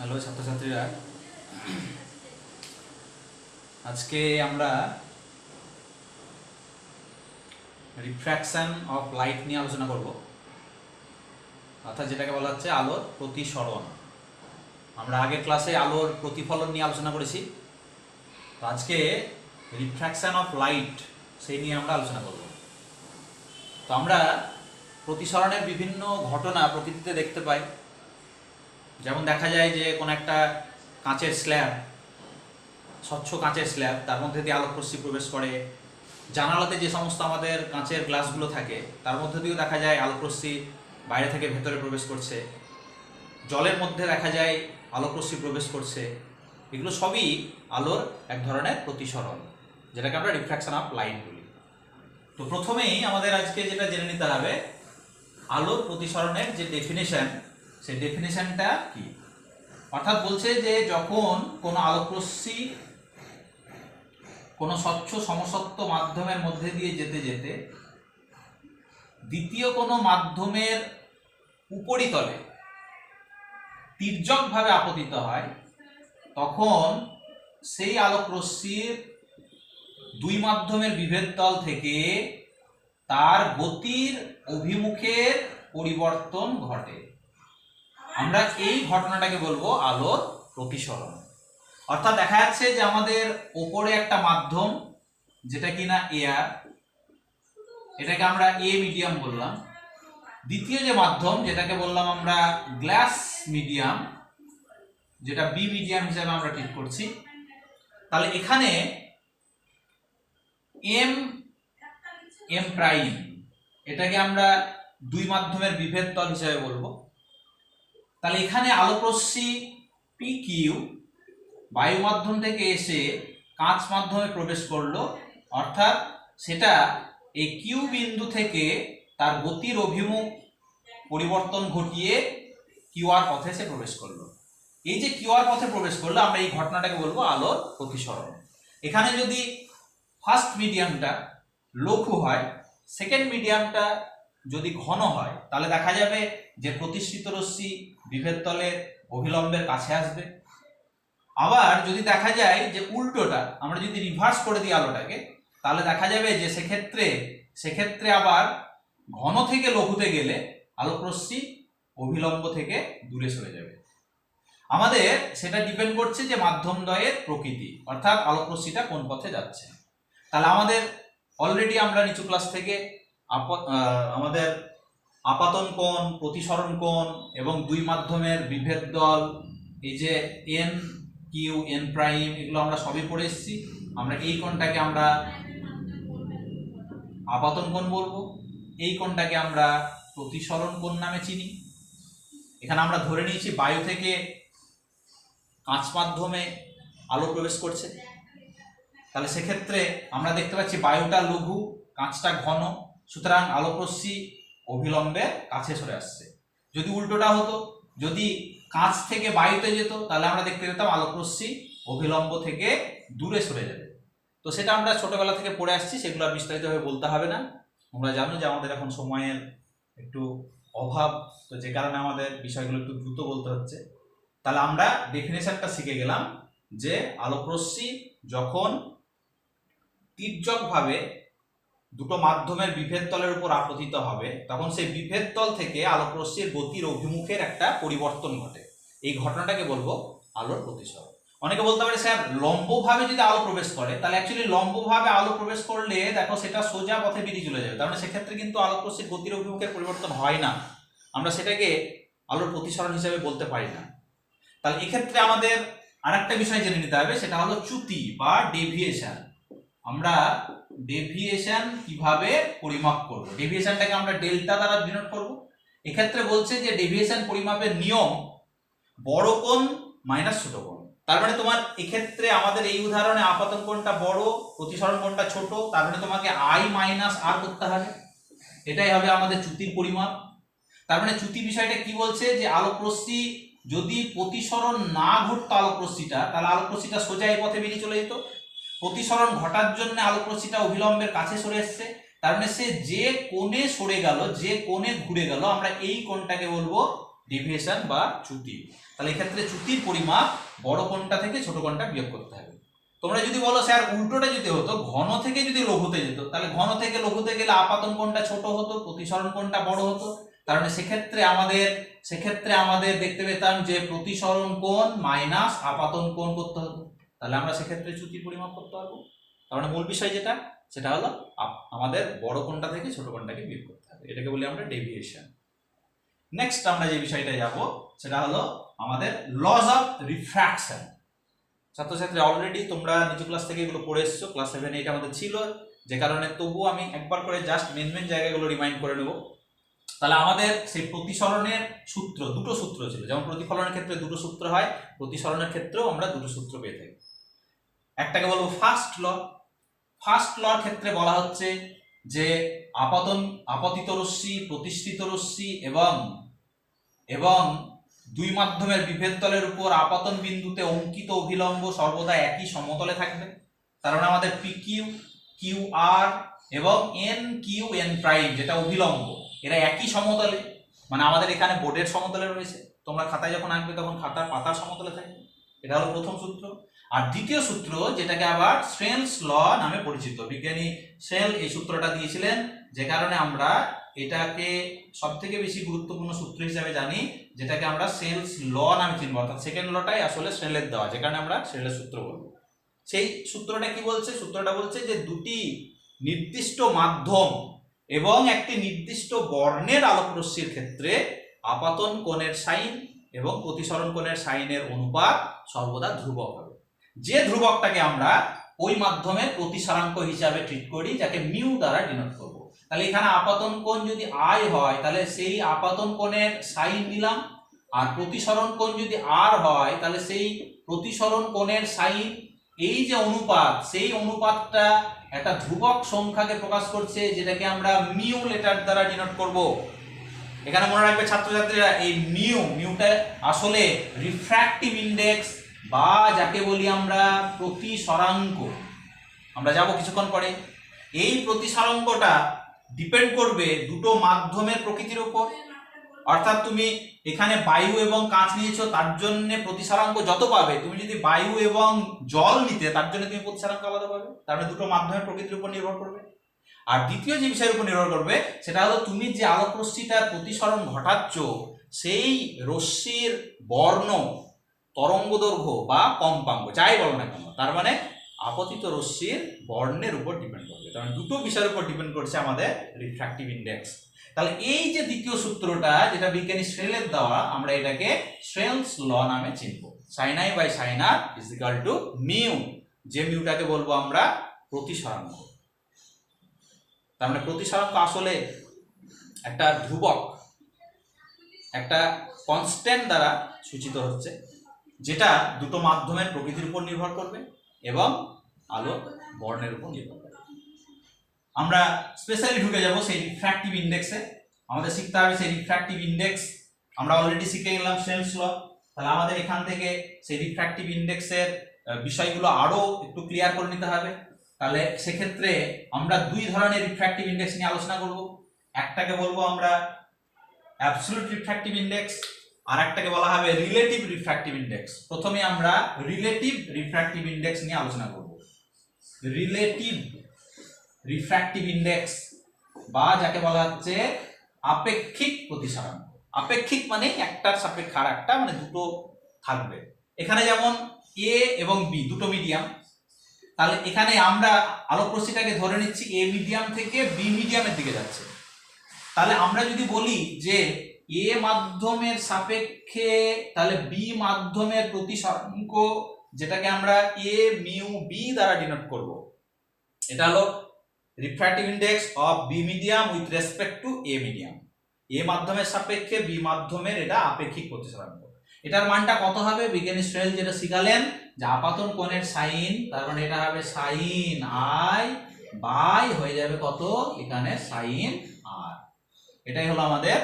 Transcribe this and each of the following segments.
Hello ছাত্রছাত্রীরা, আজকে আমরা রিফ্র্যাকশন অফ লাইট নিয়ে আলোচনা করব, অর্থাৎ যেটাকে বলা হচ্ছে আলোর প্রতিসরণ। আমরা আগের ক্লাসে আলোর প্রতিফলন নিয়ে আলোচনা করেছি, তো আজকে রিফ্র্যাকশন অফ লাইট সেই নিয়ে আমরা আলোচনা করব। তো আমরা প্রতিসরণের বিভিন্ন ঘটনা প্রকৃতিতে দেখতে পাই। যেমন দেখা যায় যে কোনো একটা কাঁচের স্ল্যাব, স্বচ্ছ কাঁচের স্ল্যাব, তার মধ্যে দিয়ে আলোকরশ্মি প্রবেশ করে। জানালাতে যে সমস্ত আমাদের কাঁচের গ্লাসগুলো থাকে তার মধ্যে দিয়েও দেখা যায় আলোকরশ্মি বাইরে থেকে ভেতরে প্রবেশ করছে। জলের মধ্যে দেখা যায় আলোকরশ্মি প্রবেশ করছে। এগুলো সবই আলোর এক ধরনের প্রতিসরণ, যেটাকে আমরা রিফ্র্যাকশন অফ লাইট বলি। তো প্রথমেই আমাদের আজকে যেটা জেনে নিতে হবে, আলোর প্রতিসরণের যে ডেফিনেশন, সেই ডেফিনেশনটা কি। অর্থাৎ বলছে যে যখন কোনো আলোকরশ্মি কোনো স্বচ্ছ সমসত্ব মাধ্যমের মধ্যে দিয়ে যেতে যেতে দ্বিতীয় কোনো মাধ্যমের উপরিতলে তির্যকভাবে আপতিত হয়, তখন সেই আলোকরশ্মির দুই মাধ্যমের বিভেদ তল থেকে তার গতির অভিমুখের পরিবর্তন ঘটে। আমরা এই ঘটনাটাকে বলবো আলোর প্রতিসরণ। অর্থাৎ দেখা যাচ্ছে যে আমাদের ওপরে একটা মাধ্যম, যেটা কিনা এয়ার, এটাকে আমরা এ মিডিয়াম বললাম। দ্বিতীয় যে মাধ্যম, যেটাকে বললাম আমরা গ্লাস মিডিয়াম, যেটা বি মিডিয়াম হিসেবে আমরা ট্রিট করছি। তাহলে এখানে এম এম প্রাইম, এটাকে আমরা দুই মাধ্যমের বিভেদ তল হিসেবে বলবো। তাহলে এখানে আলোকরশ্মি পি কিউ বায়ু মাধ্যম থেকে এসে কাঁচ মাধ্যমে প্রবেশ করলো, অর্থাৎ সেটা এই কিউ বিন্দু থেকে তার গতির অভিমুখ পরিবর্তন ঘটিয়ে কিউআর পথে এসে প্রবেশ করলো। এই যে কিউআর পথে প্রবেশ করলো, আমরা এই ঘটনাটাকে বলবো আলোর প্রতিসরণ। এখানে যদি ফার্স্ট মিডিয়ামটা লঘু হয়, সেকেন্ড মিডিয়ামটা যদি ঘন হয়, তাহলে দেখা যাবে যে প্রতিসৃত রশ্মি বিভেদ তলের অভিলম্বের কাছে আসবে। আবার যদি দেখা যায় যে উল্টোটা, আমরা যদি রিভার্স করে দিই আলোটাকে, তাহলে দেখা যাবে যে সেক্ষেত্রে আবার ঘন থেকে লঘুতে গেলে আলোকরশ্মি অভিলম্ব থেকে দূরে সরে যাবে। আমাদের সেটা ডিপেন্ড করছে যে মাধ্যমদ্বয়ের প্রকৃতি, অর্থাৎ আলোকরশ্মিটা কোন পথে যাচ্ছে। তাহলে আমাদের অলরেডি আমরা নিচু ক্লাস থেকে আমাদের আপাতন কোণ, প্রতিসরণ কোণ এবং দুই মাধ্যমের বিভেদ দল, এই যে এন কিউ এন প্রাইম, এগুলো আমরা সবই পড়ে এসেছি। আমরা এই কোণটাকে আমরা আপাতন কোণ বলবো, এই কোণটাকে আমরা প্রতিসরণ কোণ নামে চিনি। এখানে আমরা ধরে নিয়েছি বায়ু থেকে কাঁচ মাধ্যমে আলো প্রবেশ করছে। তাহলে সেক্ষেত্রে আমরা দেখতে পাচ্ছি বায়ুটা লঘু, কাঁচটা ঘন, সুতরাং আলোকরশ্মি অভিলম্বের কাছে সরে আসছে। যদি উল্টোটা হতো, যদি কাঁচ থেকে বায়ুতে যেত, তাহলে আমরা দেখতে পেতাম আলোকরশ্মি অভিলম্ব থেকে দূরে সরে যাবে। তো সেটা আমরা ছোটবেলা থেকে পড়ে আসছি, সেগুলো আর বিস্তারিতভাবে বলতে হবে না। তোমরা জানো যে আমাদের এখন সময়ের একটু অভাব, তো যে কারণে আমাদের বিষয়গুলো একটু দ্রুত বলতে হচ্ছে। তাহলে আমরা ডেফিনেশনটা শিখে গেলাম যে আলোকরশ্মি যখন তির্যকভাবে দুটো মাধ্যমের বিভেদ তলের উপর আপতিত হবে, তখন সেই বিভেদ তল থেকে আলোকরশ্মির গতির অভিমুখের একটা পরিবর্তন ঘটে। এই ঘটনাটাকে বলবো আলোর প্রতিসরণ। অনেকে বলতে পারে স্যার, লম্বভাবে যদি আলো প্রবেশ করে, তাহলে অ্যাকচুয়ালি লম্বভাবে আলো প্রবেশ করলে দেখো সেটা সোজা পথে বেরিয়ে চলে যাবে, তার মানে সেক্ষেত্রে কিন্তু আলোকরশ্মির গতির অভিমুখের পরিবর্তন হয় না, আমরা সেটাকে আলোর প্রতিসরণ হিসেবে বলতে পারি না। তাহলে এক্ষেত্রে আমাদের আরেকটা বিষয় জেনে নিতে হবে, সেটা হলো চ্যুতি বা ডেভিয়েশন। আমরা ডেভিয়েশন কিভাবে পরিমাপ করব, ডেভিয়েশনটাকে আমরা ডেল্টা দ্বারা ডিনোট করব। এক্ষেত্রে বলছে যে ডেভিয়েশন পরিমাপের নিয়ম বড় কোণ মাইনাস ছোট কোণ। তার মানে তোমার এক্ষেত্রে আমাদের এই উদাহরণে আপাতন কোণটা বড়, প্রতিসরণ কোণটা ছোট, তার মানে তোমাকে আই মাইনাস আর করতে হবে, এটাই হবে আমাদের চ্যুতির পরিমাপ। তার মানে চ্যুতি বিষয়টা কি বলছে, যে আলোকরশ্মি যদি প্রতিসরণ না ঘটতো আলোকরশ্মিটা, তাহলে আলোকরশ্মিটা সোজা এই পথে বেরিয়ে চলে যেত। প্রতিসরণ ঘটার জন্য আলোকরশ্মিটা অভিলম্বের কাছে সরে এসছে, তার মানে সে যে কোণে সরে গেল, যে কোণে ঘুরে গেল, আমরা এই কোণটাকে বলবো ডেভিয়েশন বা চ্যুতি। তাহলে এক্ষেত্রে চ্যুতির পরিমাপ বড় কোণটা থেকে ছোট কোণটা বিয়োগ করতে হবে। তোমরা যদি বলো স্যার উল্টোটা যদি হতো, ঘন থেকে যদি লঘুতে যেত, তাহলে ঘন থেকে লঘুতে গেলে আপাতন কোণটা ছোট হতো, প্রতিসরণ কোণটা বড় হতো। কারণ সেক্ষেত্রে আমাদের দেখতে পেতাম যে প্রতিসরণ কোণ মাইনাস আপাতন কোণ করতে হতো। তাহলে আমরা সেক্ষেত্রে চ্যুতির পরিমাপ করতে পারবো। তার মূল বিষয় যেটা, সেটা হলো আমাদের বড় কোণটা থেকে ছোট কোণটাকে বিয়োগ করতে হবে। এটাকে বলি আমরা ডেভিয়েশন। নেক্সট আমরা যে বিষয়টা যাব সেটা হলো আমাদের লস অফ রিফ্র্যাকশন। ছাত্রছাত্রী অলরেডি তোমরা নিচু ক্লাস থেকে এগুলো পড়ে এসছো, ক্লাস 7 8 আমাদের ছিল, যে কারণে তবুও আমি একবার করে জাস্ট মেন জায়গাগুলো রিমাইন্ড করে নেব। তাহলে আমাদের সেই প্রতিসরণের সূত্র, দুটো সূত্র ছিল। যেমন প্রতিফলনের ক্ষেত্রে দুটো সূত্র হয়, প্রতিসরণের ক্ষেত্রেও আমরা দুটো সূত্র পেয়ে থাকি। একটাকে বলবো ফার্স্ট ল। ফার্স্ট লর ক্ষেত্রে বলা হচ্ছে যে আপতিত রশ্মি, প্রতিষ্ঠিত রশ্মি এবং দুই মাধ্যমের বিভেদ তলের উপর আপতন বিন্দুতে অঙ্কিত অভিলম্ব সর্বদা একই সমতলে থাকবে। তার মানে আমাদের PQ, QR এবং NQ N' যেটা অভিলম্ব, এরা একই সমতলে, মানে আমাদের এখানে বোর্ডের সমতলে রয়েছে। তোমরা খাতায় যখন আঁকবে তখন খাতার পাতার সমতলে থাকবে। এটা হলো প্রথম সূত্র। আর দ্বিতীয় সূত্র, যেটাকে আবার স্নেলস ল নামে পরিচিত, বিজ্ঞানী স্নেল এই সূত্রটা দিয়েছিলেন, যে কারণে আমরা এটাকে সব থেকে বেশি গুরুত্বপূর্ণ সূত্র হিসাবে জানি, যেটাকে আমরা স্নেলস ল নামে চিনব। অর্থাৎ সেকেন্ড লটাই আসলে স্নেলের দেওয়া, যে কারণে আমরা স্নেলের সূত্র বলবো। সেই সূত্রটা কি বলছে? সূত্রটা বলছে যে দুটি নির্দিষ্ট মাধ্যম এবং একটি নির্দিষ্ট বর্ণের আলোক রশ্মির ক্ষেত্রে আপতন কোণের সাইন এবং প্রতিসরণ কোণের সাইনের অনুপাত সর্বদা ধ্রুবক হবে। যে ধ্রুবকটাকে আমরা ওই মাধ্যমের প্রতিসরাঙ্ক হিসাবে ট্রিট করি, যাকে মিউ দ্বারা ডিনোট করব। তাহলে এখানে আপতন কোণ যদি আই হয়, তাহলে সেই আপতন কোণের সাইন নিলাম, আর প্রতিসরণ কোণ যদি আর হয়, তাহলে সেই প্রতিসরণ কোণের সাইন। এই যে অনুপাত, সেই অনুপাতটা একটা ধ্রুবক সংখ্যাকে প্রকাশ করছে, যেটাকে আমরা মিউ লেটার দ্বারা ডিনোট করব। এখানে মনে রাখবে ছাত্রছাত্রীরা, এই মিউটা আসলে রিফ্র্যাক্টিভ ইন্ডেক্স বা যাকে বলি আমরা প্রতিসরাঙ্ক। আমরা যাব কিছুক্ষণ পরে। এই প্রতিসরাঙ্কটা ডিপেন্ড করবে দুটো মাধ্যমের প্রকৃতির উপর। অর্থাৎ তুমি এখানে বায়ু এবং কাঁচ নিয়েছো, তার জন্য প্রতিসরাঙ্ক যত পাবে, তুমি যদি বায়ু এবং জল নিতে, তার জন্য তুমি প্রতিসরাঙ্ক আলাদা পাবে। তার মানে দুটো মাধ্যমের প্রকৃতির উপর নির্ভর করবে। আর দ্বিতীয় যে বিষয়ের উপর নির্ভর করবে, সেটা হলো তুমি যে আলোক রশ্মিটার প্রতিসরণ ঘটাচ্ছ, সেই রশ্মির বর্ণ, তরঙ্গ দৈর্ঘ্য বা কম্পাঙ্ক, যাই বলো না কেন, তার মানে আপতিত রশ্মির বর্ণের উপর ডিপেন্ড করবে। কারণ দুটো বিষয়ের উপর ডিপেন্ড করছে আমাদের রিফ্র্যাক্টিভ ইন্ডেক্স। তাহলে এই যে দ্বিতীয় সূত্রটা, যেটা বিজ্ঞানী স্নেলের দেওয়া, আমরা এটাকে স্নেলস ল নামে চিনব। sin i by sin r is equal to mu, যে মিউটাকে বলবো আমরা প্রতিসরাঙ্ক। তার মানে প্রতিসরাঙ্ক আসলে একটা ধ্রুবক, একটা কনস্ট্যান্ট দ্বারা সূচিত হচ্ছে, যেটা দুটো মাধ্যমের প্রকৃতির উপর নির্ভর করবে এবং আলো বর্ণের উপর নির্ভর করবে। আমরা স্পেশালি ঢুকে যাব সেই রিফ্র্যাক্টিভ ইন্ডেক্সে। আমাদের শিখতে হবে সেই রিফ্র্যাক্টিভ ইন্ডেক্স। আমরা অলরেডি শিখে গেলাম স্নেলস ল। তাহলে আমাদের এখান থেকে সেই রিফ্র্যাক্টিভ ইন্ডেক্সের বিষয়গুলো আরো একটু ক্লিয়ার করে নিতে হবে। তাহলে সেক্ষেত্রে আমরা দুই ধরনের রিফ্র্যাক্টিভ ইন্ডেক্স নিয়ে আলোচনা করব। একটাকে বলবো আমরা অ্যাবসলিউট রিফ্র্যাক্টিভ ইন্ডেক্স, আর একটাকে বলা হবে রিলেটিভ রিফ্র্যাক্টিভ ইন্ডেক্স। প্রথমে আমরা রিলেটিভ রিফ্র্যাক্টিভ ইন্ডেক্স নিয়ে আলোচনা করব। রিলেটিভ রিফ্র্যাক্টিভ ইন্ডেক্স বা যাকে বলা হচ্ছে আপেক্ষিক প্রতিসরাঙ্ক। আপেক্ষিক মানে একটার সাপেক্ষে আর একটা, মানে দুটো থাকবে। এখানে যেমন এ এবং বি দুটো মিডিয়াম, তাহলে এখানে আমরা আলোক রশ্মিটাকে ধরে নিচ্ছি এ মিডিয়াম থেকে বি মিডিয়ামের দিকে যাচ্ছে। তাহলে আমরা যদি বলি যে এ মাধ্যমের সাপেক্ষে, তাহলে বি মাধ্যমের প্রতিসরাঙ্ক, যেটাকে আমরা এ মিউ বি দ্বারা ডিনোট করব, এটা হলো refractive index of B medium with respect to A medium. A মাধ্যমের সাপেক্ষে বি মাধ্যমের এটা আপেক্ষিক প্রতিসরাঙ্ক। এটার মানটা কত হবে? বিজ্ঞানী স্নেল যেটা শিখালেন, যে আপতন কোণের সাইন, তার মানে এটা হবে সাইন আই বাই হয়ে যাবে কত, এখানে সাইন আর। এটাই হলো আমাদের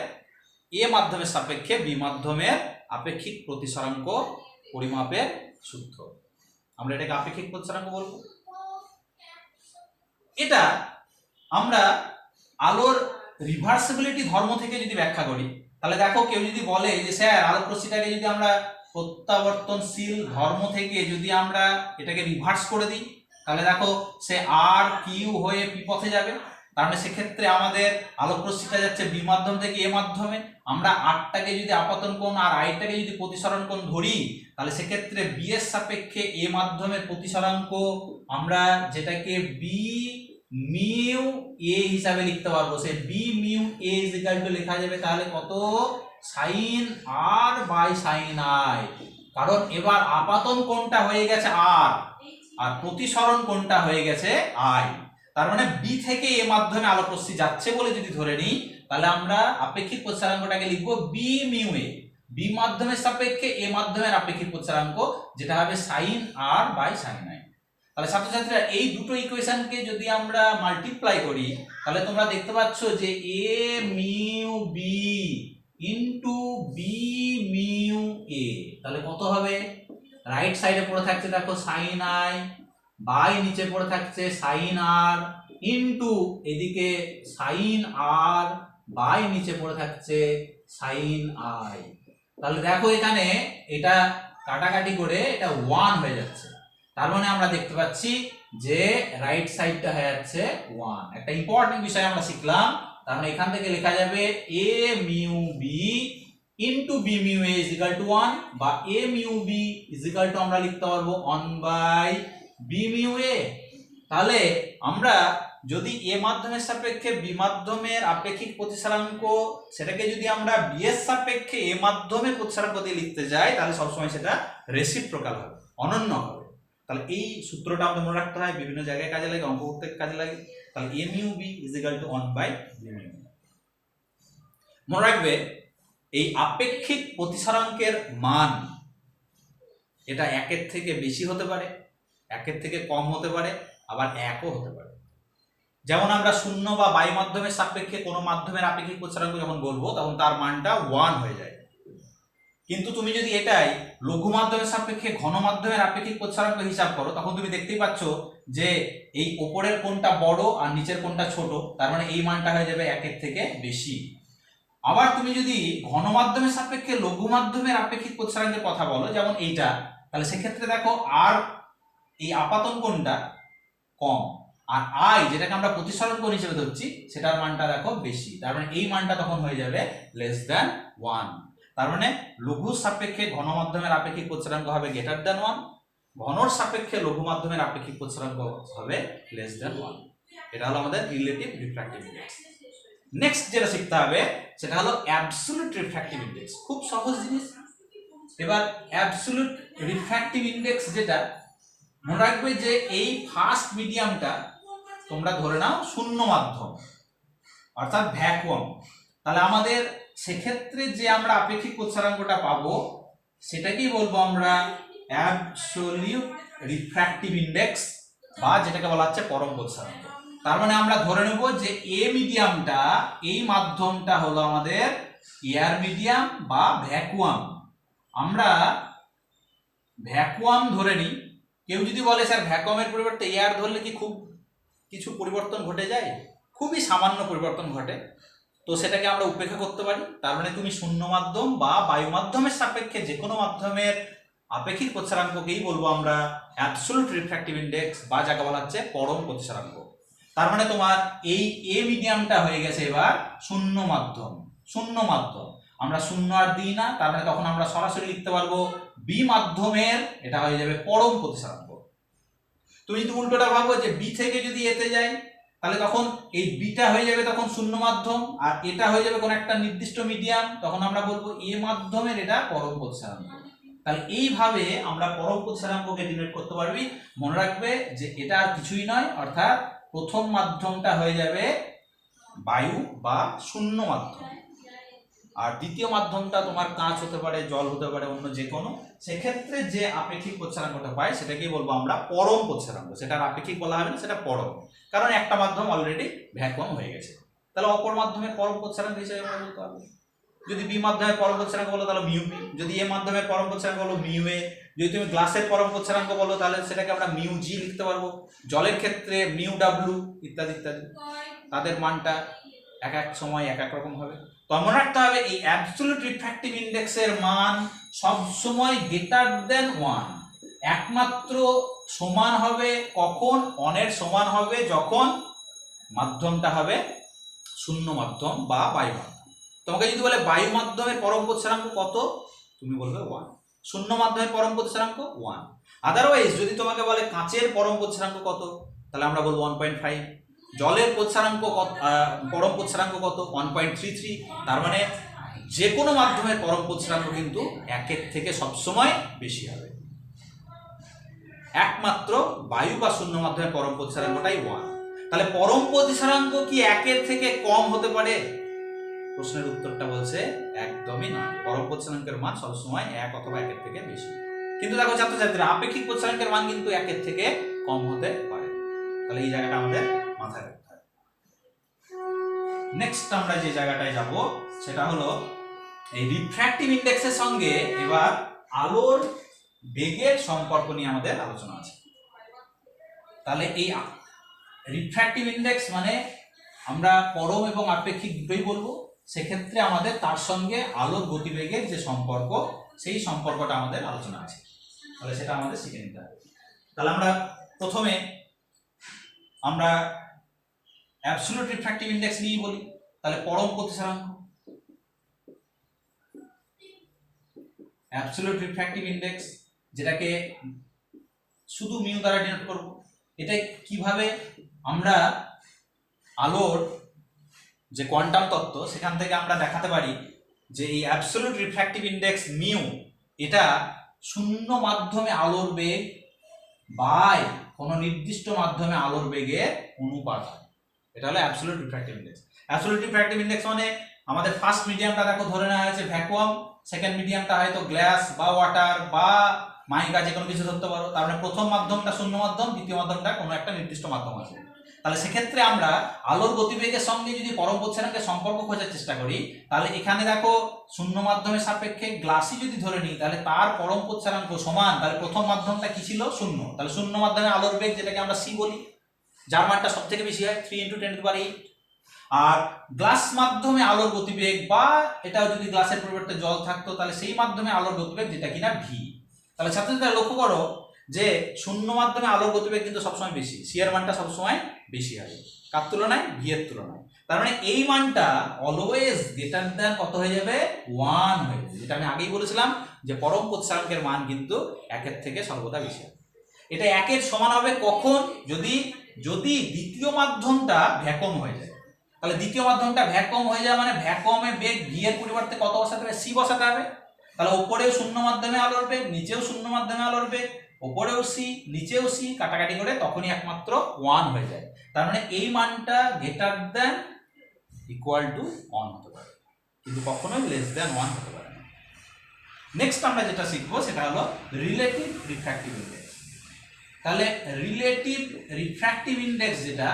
এ মাধ্যমের সাপেক্ষে বি মাধ্যমের আপেক্ষিক প্রতিসরাঙ্ক পরিমাপের সূত্র। আমরা এটাকে আপেক্ষিক প্রতিসরাঙ্ক বলবো। এটা আমরা আলোর রিভার্সিবিলিটি ধর্ম থেকে যদি ব্যাখ্যা করি, তাহলে দেখো কেউ যদি বলে যে স্যার আলোক রশ্মিটাকে যদি আমরা প্রত্যাবর্তনশীল ধর্ম থেকে যদি আমরা এটাকে রিভার্স করে দিই, তাহলে দেখো সে আর কিউ হয়ে পি পথে যাবে। তার মানে সেক্ষেত্রে আমাদের আলোক রশ্মিটা যাচ্ছে বি মাধ্যম থেকে এ মাধ্যমে। আমরা আরটাকে যদি আপাতন কোণ আর আইটাকে যদি প্রতিসরণ কোণ ধরি, তাহলে সেক্ষেত্রে বি এর সাপেক্ষে এ মাধ্যমের প্রতিসরাঙ্ক আমরা যেটাকে বি মিউ এ হিসাবে লিখতে পারবো। সে B mu A is equal to লেখা যাবে তাহলে কত, sine r by sine i. কারণ এবার আপাতন কোণটা হয়ে গেছে আর, আর প্রতিসরণ কোণটা হয়ে গেছে আই। তার মানে বি থেকে এ মাধ্যমে আলোক রশ্মি যাচ্ছে বলে যদি ধরে নিই, তাহলে আমরা আপেক্ষিক প্রতিসরাঙ্কটাকে লিখবো বি মিউ এ, বি মাধ্যমের সাপেক্ষে এ মাধ্যমের আপেক্ষিক প্রতিসরাঙ্ক, যেটা হবে sine r by sine i. তাহলে ছাত্রছাত্রীরা এই দুটো ইকুয়েশনকে যদি আমরা মাল্টিপ্লাই করি, তাহলে তোমরা দেখতে পাচ্ছ যে A mu B into B mu A, তাহলে কত হবে, রাইট সাইডে পড়ে থাকছে দেখো সাইন আই, বাই নিচে পড়ে থাকছে সাইন আর, ইন্টু এদিকে সাইন আর, বাই নিচে পড়ে থাকছে সাইন আই। তাহলে দেখো এখানে এটা কাটাকাটি করে এটা 1 হয়ে যাচ্ছে। তার মানে আমরা দেখতে পাচ্ছি যে রাইট সাইডটা হয়ে যাচ্ছে 1। একটা ইম্পর্টেন্ট বিষয় আমরা শিখলাম। তার মানে এখান থেকে লেখা যাবে a mu b into b mu a is equal to 1, বা a mu b is equal two আমরা লিখতে পারবো 1 বাই b মিউ a। তাহলে আমরা যদি a মাধ্যমের সাপেক্ষে b মাধ্যমের আপেক্ষিক প্রতিসরাঙ্ক সেটাকে যদি আমরা b এর সাপেক্ষে a মাধ্যমের প্রতিসরাঙ্ক দিয়ে লিখতে যাই, তাহলে সবসময় সেটা রেসিপ্রোকাল হবে, অনন্য হবে। তাহলে এই সূত্রটা আমাদের মনে রাখতে হয়, বিভিন্ন জায়গায় কাজে লাগে, অঙ্ক করতে কাজে লাগে। তাহলে a mu b is equal to 1 by b mu a। মনে রাখবে এই আপেক্ষিক প্রতিসরাঙ্কের মান এটা 1 এর থেকে বেশি হতে পারে, 1 এর থেকে কম হতে পারে, আবার 1ও হতে পারে। যেমন আমরা শূন্য বা বায়ু মাধ্যমের সাপেক্ষে কোনো মাধ্যমের আপেক্ষিক প্রতিসরাঙ্ক যখন বলবো তখন তার মানটা 1 হয়ে যায়। কিন্তু তুমি যদি এটাই লঘু মাধ্যমের সাপেক্ষে ঘন মাধ্যমের আপেক্ষিক প্রতিসরাঙ্ক হিসাব করো, তখন তুমি দেখতেই পাচ্ছ যে এই উপরের কোণটা বড় আর নিচের কোণটা ছোট, তার মানে এই মানটা হয়ে যাবে 1 এর থেকে বেশি। আবার তুমি যদি ঘন মাধ্যমের সাপেক্ষে লঘু মাধ্যমের আপেক্ষিক প্রতিসরাঙ্কের কথা বলো, যেমন এইটা, তাহলে সেক্ষেত্রে দেখো আর এই আপাতন কোণটা কম, আর আই যেটাকে আমরা প্রতিসরণ কোণ হিসেবে ধরছি সেটার মানটা দেখো বেশি। তার মানে এই মানটা তখন হয়ে যাবে লেস দ্যান 1। তার মানে লঘু সাপেক্ষে ঘন মাধ্যমের আপেক্ষিক প্রতিসরাঙ্ক হবে গ্রেটার দ্যান 1, ঘনর সাপেক্ষে লঘু মাধ্যমের আপেক্ষিক প্রতিসরাঙ্ক হবে লেস দ্যান 1। এটা হলো আমাদের রিলেটিভ রিফ্র্যাক্টিভ ইনডেক্স। নেক্সট যেটা শিখতে হবে সেটা হলো অ্যাবসলিউট রিফ্র্যাক্টিভ ইনডেক্স। খুব সহজ জিনিস। এবার অ্যাবসলিউট রিফ্র্যাক্টিভ ইনডেক্স যেটা, মনে রাখবে যে এই ফার্স্ট মিডিয়ামটা তোমরা ধরে নাও শূন্য মাধ্যম অর্থাৎ ভ্যাকুয়াম। তাহলে আমাদের সেক্ষেত্রে যে আমরা আপেক্ষিক প্রতিসরাঙ্কটা পাবো সেটাকেই বলবো আমরা অ্যাবসলিউট রিফ্র্যাক্টিভ ইনডেক্স, বা যেটাকে বলা হচ্ছে পরম প্রতিসরাঙ্ক। তার মানে আমরা ধরে নেব যে এ মিডিয়ামটা, এই মাধ্যমটা হলো আমাদের এয়ার মিডিয়াম বা ভ্যাকুয়াম। আমরা ভ্যাকুয়াম ধরে নিই। কেউ যদি বলে স্যার ভ্যাকুয়ামের পরিবর্তে এয়ার ধরলে কি খুব কিছু পরিবর্তন ঘটে যায়? খুবই সামান্য পরিবর্তন ঘটে, তো সেটাকে আমরা উপেক্ষা করতে পারি। তার মানে তুমি শূন্য মাধ্যম বা বায়ু মাধ্যমের সাপেক্ষে যে কোনো মাধ্যমের আপেক্ষিক প্রতিসরাঙ্ককেই বলবো আমরা অ্যাবসলিউট রিফ্র্যাক্টিভ ইনডেক্স, বা যাকে বলা হচ্ছে পরম প্রতিসরাঙ্ক। তার মানে তোমার এই এ মিডিয়ামটা হয়ে গেছে এবার শূন্য মাধ্যম। শূন্য মাধ্যম আমরা শূন্য আর দিই না, তার মানে তখন আমরা সরাসরি লিখতে পারবো বি মাধ্যমের এটা হয়ে যাবে পরম প্রতিসরাঙ্ক। তুমি যদি উল্টোটা ভাবো যে বি থেকে যদি এতে যাই, তাহলে তখন এই বিটা হয়ে যাবে তখন শূন্য মাধ্যম, আর এটা হয়ে যাবে কোন একটা নির্দিষ্ট মিডিয়াম, তখন আমরা বলবো এ মাধ্যমের এটা পরম প্রতিসরাঙ্ক। তাহলে এইভাবে আমরা পরম প্রতিসরাঙ্ককে ডিনোট করতে পারবি। মনে রাখবে যে এটা আর কিছুই নয়, অর্থাৎ প্রথম মাধ্যমটা হয়ে যাবে বায়ু বা শূন্য মাধ্যম, আর দ্বিতীয় মাধ্যমটা তোমার কাঁচ হতে পারে, জল হতে পারে, অন্য যে কোনো। সেক্ষেত্রে যে আপেক্ষিক প্রতিসরাঙ্কটা পাই সেটাকেই বলবো আমরা পরম প্রতিসরাঙ্ক। সেটার আপেক্ষিক বলা হবে না, সেটা পরম, কারণ একটা মাধ্যম অলরেডি ভ্যাকুয়াম হয়ে গেছে। তাহলে অপর মাধ্যমের পরম প্রতিসরাঙ্ক হিসেবে আমরা বলতে পারবো। যদি বি মাধ্যমের পরম প্রতিসরাঙ্ক বলো তাহলে মিউ বি, যদি এ মাধ্যমের পরম প্রতিসরাঙ্ক বলো মিউ এ, যদি তুমি গ্লাসের পরম প্রতিসরাঙ্ক বলো তাহলে সেটাকে আমরা মিউ জি লিখতে পারবো, জলের ক্ষেত্রে মিউ ডাব্লিউ ইত্যাদি ইত্যাদি। তাদের মানটা এক এক সময় এক এক রকম হবে। তো মনে রাখতে হবে এই অ্যাবসলিউট রিফ্র্যাক্টিভ ইন্ডেক্সের মান সব সময় গ্রেটার দেন 1। একমাত্র সমান হবে কখন, অনের সমান হবে যখন মাধ্যমটা হবে শূন্য মাধ্যম বা বায়ু মাধ্যম। তোমাকে যদি বলে বায়ু মাধ্যমের পরম প্রতিসরাঙ্ক কত, তুমি বলবে 1। শূন্য মাধ্যমের পরম প্রতিসরাঙ্ক 1। আদারওয়াইজ যদি তোমাকে বলে কাঁচের পরম প্রতিসরাঙ্ক কত, তাহলে আমরা বলবো 1.5। জলের প্রতিসরাঙ্ক কত, পরম প্রতিসরাঙ্ক কত, 1.33। তার মানে যে কোনো মাধ্যমের পরম প্রতিসরাঙ্ক কিন্তু 1-এর থেকে সবসময় বেশি হবে। একমাত্র বায়ু বা শূন্য মাধ্যমের পরম প্রতিসরাঙ্কটাই 1। তাহলে পরম প্রতিসরাঙ্ক কি 1-এর থেকে কম হতে পারে? প্রশ্নের উত্তরটা বলছে একদমই নয়। পরম প্রতিসরাঙ্কের মান সবসময় 1 অথবা 1-এর থেকে বেশি। কিন্তু দেখো ছাত্রছাত্রীরা, আপেক্ষিক প্রতিসরাঙ্কের মান কিন্তু 1-এর থেকে কম হতে পারে। তাহলে এই জায়গাটা আমাদের মাথায় রাখতে হবে। নেক্সট আমরা যে জায়গাটায় যাব সেটা হলো এই রিফ্র্যাক্টিভ ইন্ডেক্সের সঙ্গে এবার আলোর বেগের সম্পর্ক নিয়ে আমাদের আলোচনা আছে। তাহলে এই রিফ্র্যাক্টিভ ইন্ডেক্স মানে আমরা পরম এবং আপেক্ষিক দুটোই বলবো। সেক্ষেত্রে আমাদের তার সঙ্গে আলোর গতিবেগের যে সম্পর্ক, সেই সম্পর্কটা আমাদের আলোচনা আছে। তাহলে সেটা আমাদের শিখে নিতে হবে। তাহলে আমরা প্রথমে আমরা অ্যাবসলিউট রিফ্র্যাক্টিভ ইন্ডেক্স নিয়ে বলি। তাহলে পরম প্রতিসরাঙ্ক, অ্যাবসলিউট রিফ্র্যাক্টিভ ইন্ডেক্স, যেটাকে শুধু মিউ দ্বারা ডিনোট করব। এটা কিভাবে আমরা আলোর যে কোয়ান্টাম তত্ত্ব সেখান থেকে আমরা দেখাতে পারি যে এই অ্যাবসলিউট রিফ্র্যাক্টিভ ইন্ডেক্স মিউ এটা শূন্য মাধ্যমে আলোর বেগ বাই কোনো নির্দিষ্ট মাধ্যমে আলোর বেগের অনুপাত হয়। এটা হলো absolute refractive index. Absolute refractive index মানে আমাদের ফার্স্ট মিডিয়ামটা দেখো ধরে নেওয়া হয়েছে ভ্যাকুয়াম, সেকেন্ড মিডিয়ামটা হয়তো গ্লাস বা ওয়াটার বা মাইকা, যে কোনো কিছু ধরতে পারো। তার মানে প্রথম মাধ্যমটা শূন্য মাধ্যম, দ্বিতীয় মাধ্যমটা কোনো একটা নির্দিষ্ট মাধ্যম আছে। তাহলে সেক্ষেত্রে আমরা আলোর গতিবেগের সঙ্গে যদি পরম প্রতিসরাঙ্কের সম্পর্ক খোঁজার চেষ্টা করি, তাহলে এখানে দেখো শূন্য মাধ্যমের সাপেক্ষে গ্লাসই যদি ধরে নিই, তাহলে তার পরম প্রতিসরাঙ্ক সমান, তাহলে প্রথম মাধ্যমটা কি ছিল? শূন্য। তাহলে শূন্য মাধ্যমে আলোর বেগ, যেটাকে আমরা সি বলি, যার মানটা সব থেকে বেশি হয় 3 × 10⁸। আর গ্লাস মাধ্যমে আলোর গতিবেগ, বা এটাও যদি গ্লাসের পরিবর্তে জল থাকতো, তাহলে সেই মাধ্যমে আলোর গতিবেগ যেটা কিনা ভি। তাহলে ছাত্রছাত্রীরা লক্ষ্য করো যে শূন্য মাধ্যমে আলোর গতিবেগ কিন্তু সবসময় বেশি, সি এর মানটা সবসময় বেশি হবে কার তুলনায়? ভি এর তুলনায়। তার মানে এই মানটা অলওয়েজ গ্রেটার দ্যান কত হয়ে যাবে? 1 হয়ে যাবে। যেটা আমি আগেই বলেছিলাম যে পরম প্রতিসরাঙ্কের মান কিন্তু 1-এর থেকে সর্বদা বেশি হবে। এটা 1-এর সমান হবে কখন? যদি দ্বিতীয় মাধ্যমটা ভ্যাকুয়াম হয়ে যায়। তাহলে দ্বিতীয় মাধ্যমটা ভ্যাকুয়াম হয়ে যায় মানে ভ্যাকুয়ামে বেগ ভি এর পরিবর্তে কত বসাতে হবে? সি বসাতে হবে। তাহলে উপরেও শূন্য মাধ্যমে আলোর বেগ, নিচেও শূন্য মাধ্যমে আলোর বেগ, উপরেও সি নিচেও সি, কাটাকাটি করে তখনই একমাত্র 1 হয়ে যায়। তার মানে এই মানটা গ্রেটার দ্যান ইকুয়াল টু 1 হতে পারে, কিন্তু কখনোই লেস দ্যান 1 হতে পারে না। নেক্সট আমরা যেটা শিখবো সেটা হলো রিলেটিভ রিফ্র্যাক্টিভ ইন্ডেক্স। তাহলে রিলেটিভ রিফ্র্যাক্টিভ ইন্ডেক্স যেটা,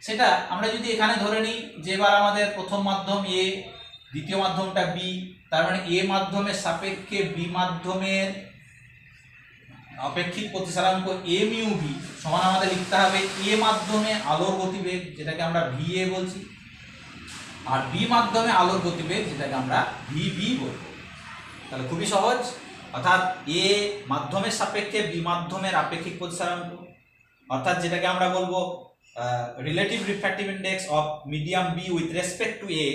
সেটা আমরা যদি এখানে ধরে নিই যে এবার আমাদের প্রথম মাধ্যম এ, দ্বিতীয় মাধ্যমটা বি, তার মানে এ মাধ্যমের সাপেক্ষে বি মাধ্যমের আপেক্ষিক প্রতিসরাঙ্ক এ মিউ ভি সমান আমাদের লিখতে হবে এ মাধ্যমে আলোর গতিবেগ, যেটাকে আমরা ভি এ বলছি, আর বি মাধ্যমে আলোর গতিবেগ, যেটাকে আমরা ভি বি বলবো। তাহলে খুবই সহজ, অর্থাৎ এ মাধ্যমের সাপেক্ষে বি মাধ্যমের আপেক্ষিক প্রতিসরাঙ্ক, অর্থাৎ যেটাকে আমরা বলবো relative refractive index of medium B with respect to A.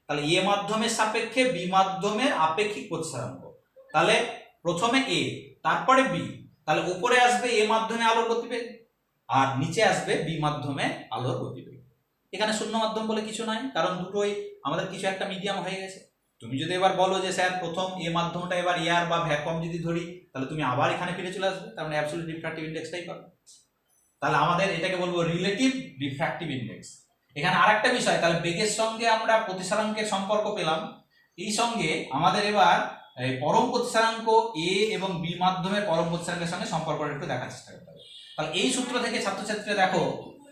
তাহলে এ মাধ্যমের সাপেক্ষে বি মাধ্যমের আপেক্ষিক প্রতিসরাঙ্ক। তাহলে প্রথমে এ, তারপরে বি, তাহলে উপরে আসবে এ মাধ্যমে আলোর গতিবেগ আর নিচে আসবে বি মাধ্যমে আলোর গতিবেগ। এখানে শূন্য মাধ্যম বলে কিছু নাই, কারণ দুটোই আমাদের কিছু একটা মিডিয়াম হয়ে গেছে। তুমি যদি এবার বলো যে স্যার প্রথম এ মাধ্যমটা এবার এয়ার বা ভ্যাকুয়াম যদি ধরি, তাহলে তুমি আবার এখানে ফিরে চলে আসবে, তার মানে অ্যাবসলিউট রিফ্র্যাক্টিভ ইন্ডেক্সটাই পাবে। তাহলে আমাদের এটাকে বলবো রিলেটিভ রিফ্র্যাক্টিভ ইন্ডেক্স। এখানে আরেকটা বিষয়, তাহলে বেগের সঙ্গে আমরা প্রতিসরাঙ্কের সম্পর্ক পেলাম, এই সঙ্গে আমাদের এবার পরম প্রতিসরাঙ্ক এ এবং বি মাধ্যমের পরম প্রতিসরাঙ্কের সঙ্গে সম্পর্কটা একটু দেখার চেষ্টা করতে হবে। তাহলে এই সূত্র থেকে ছাত্রছাত্রীরা দেখো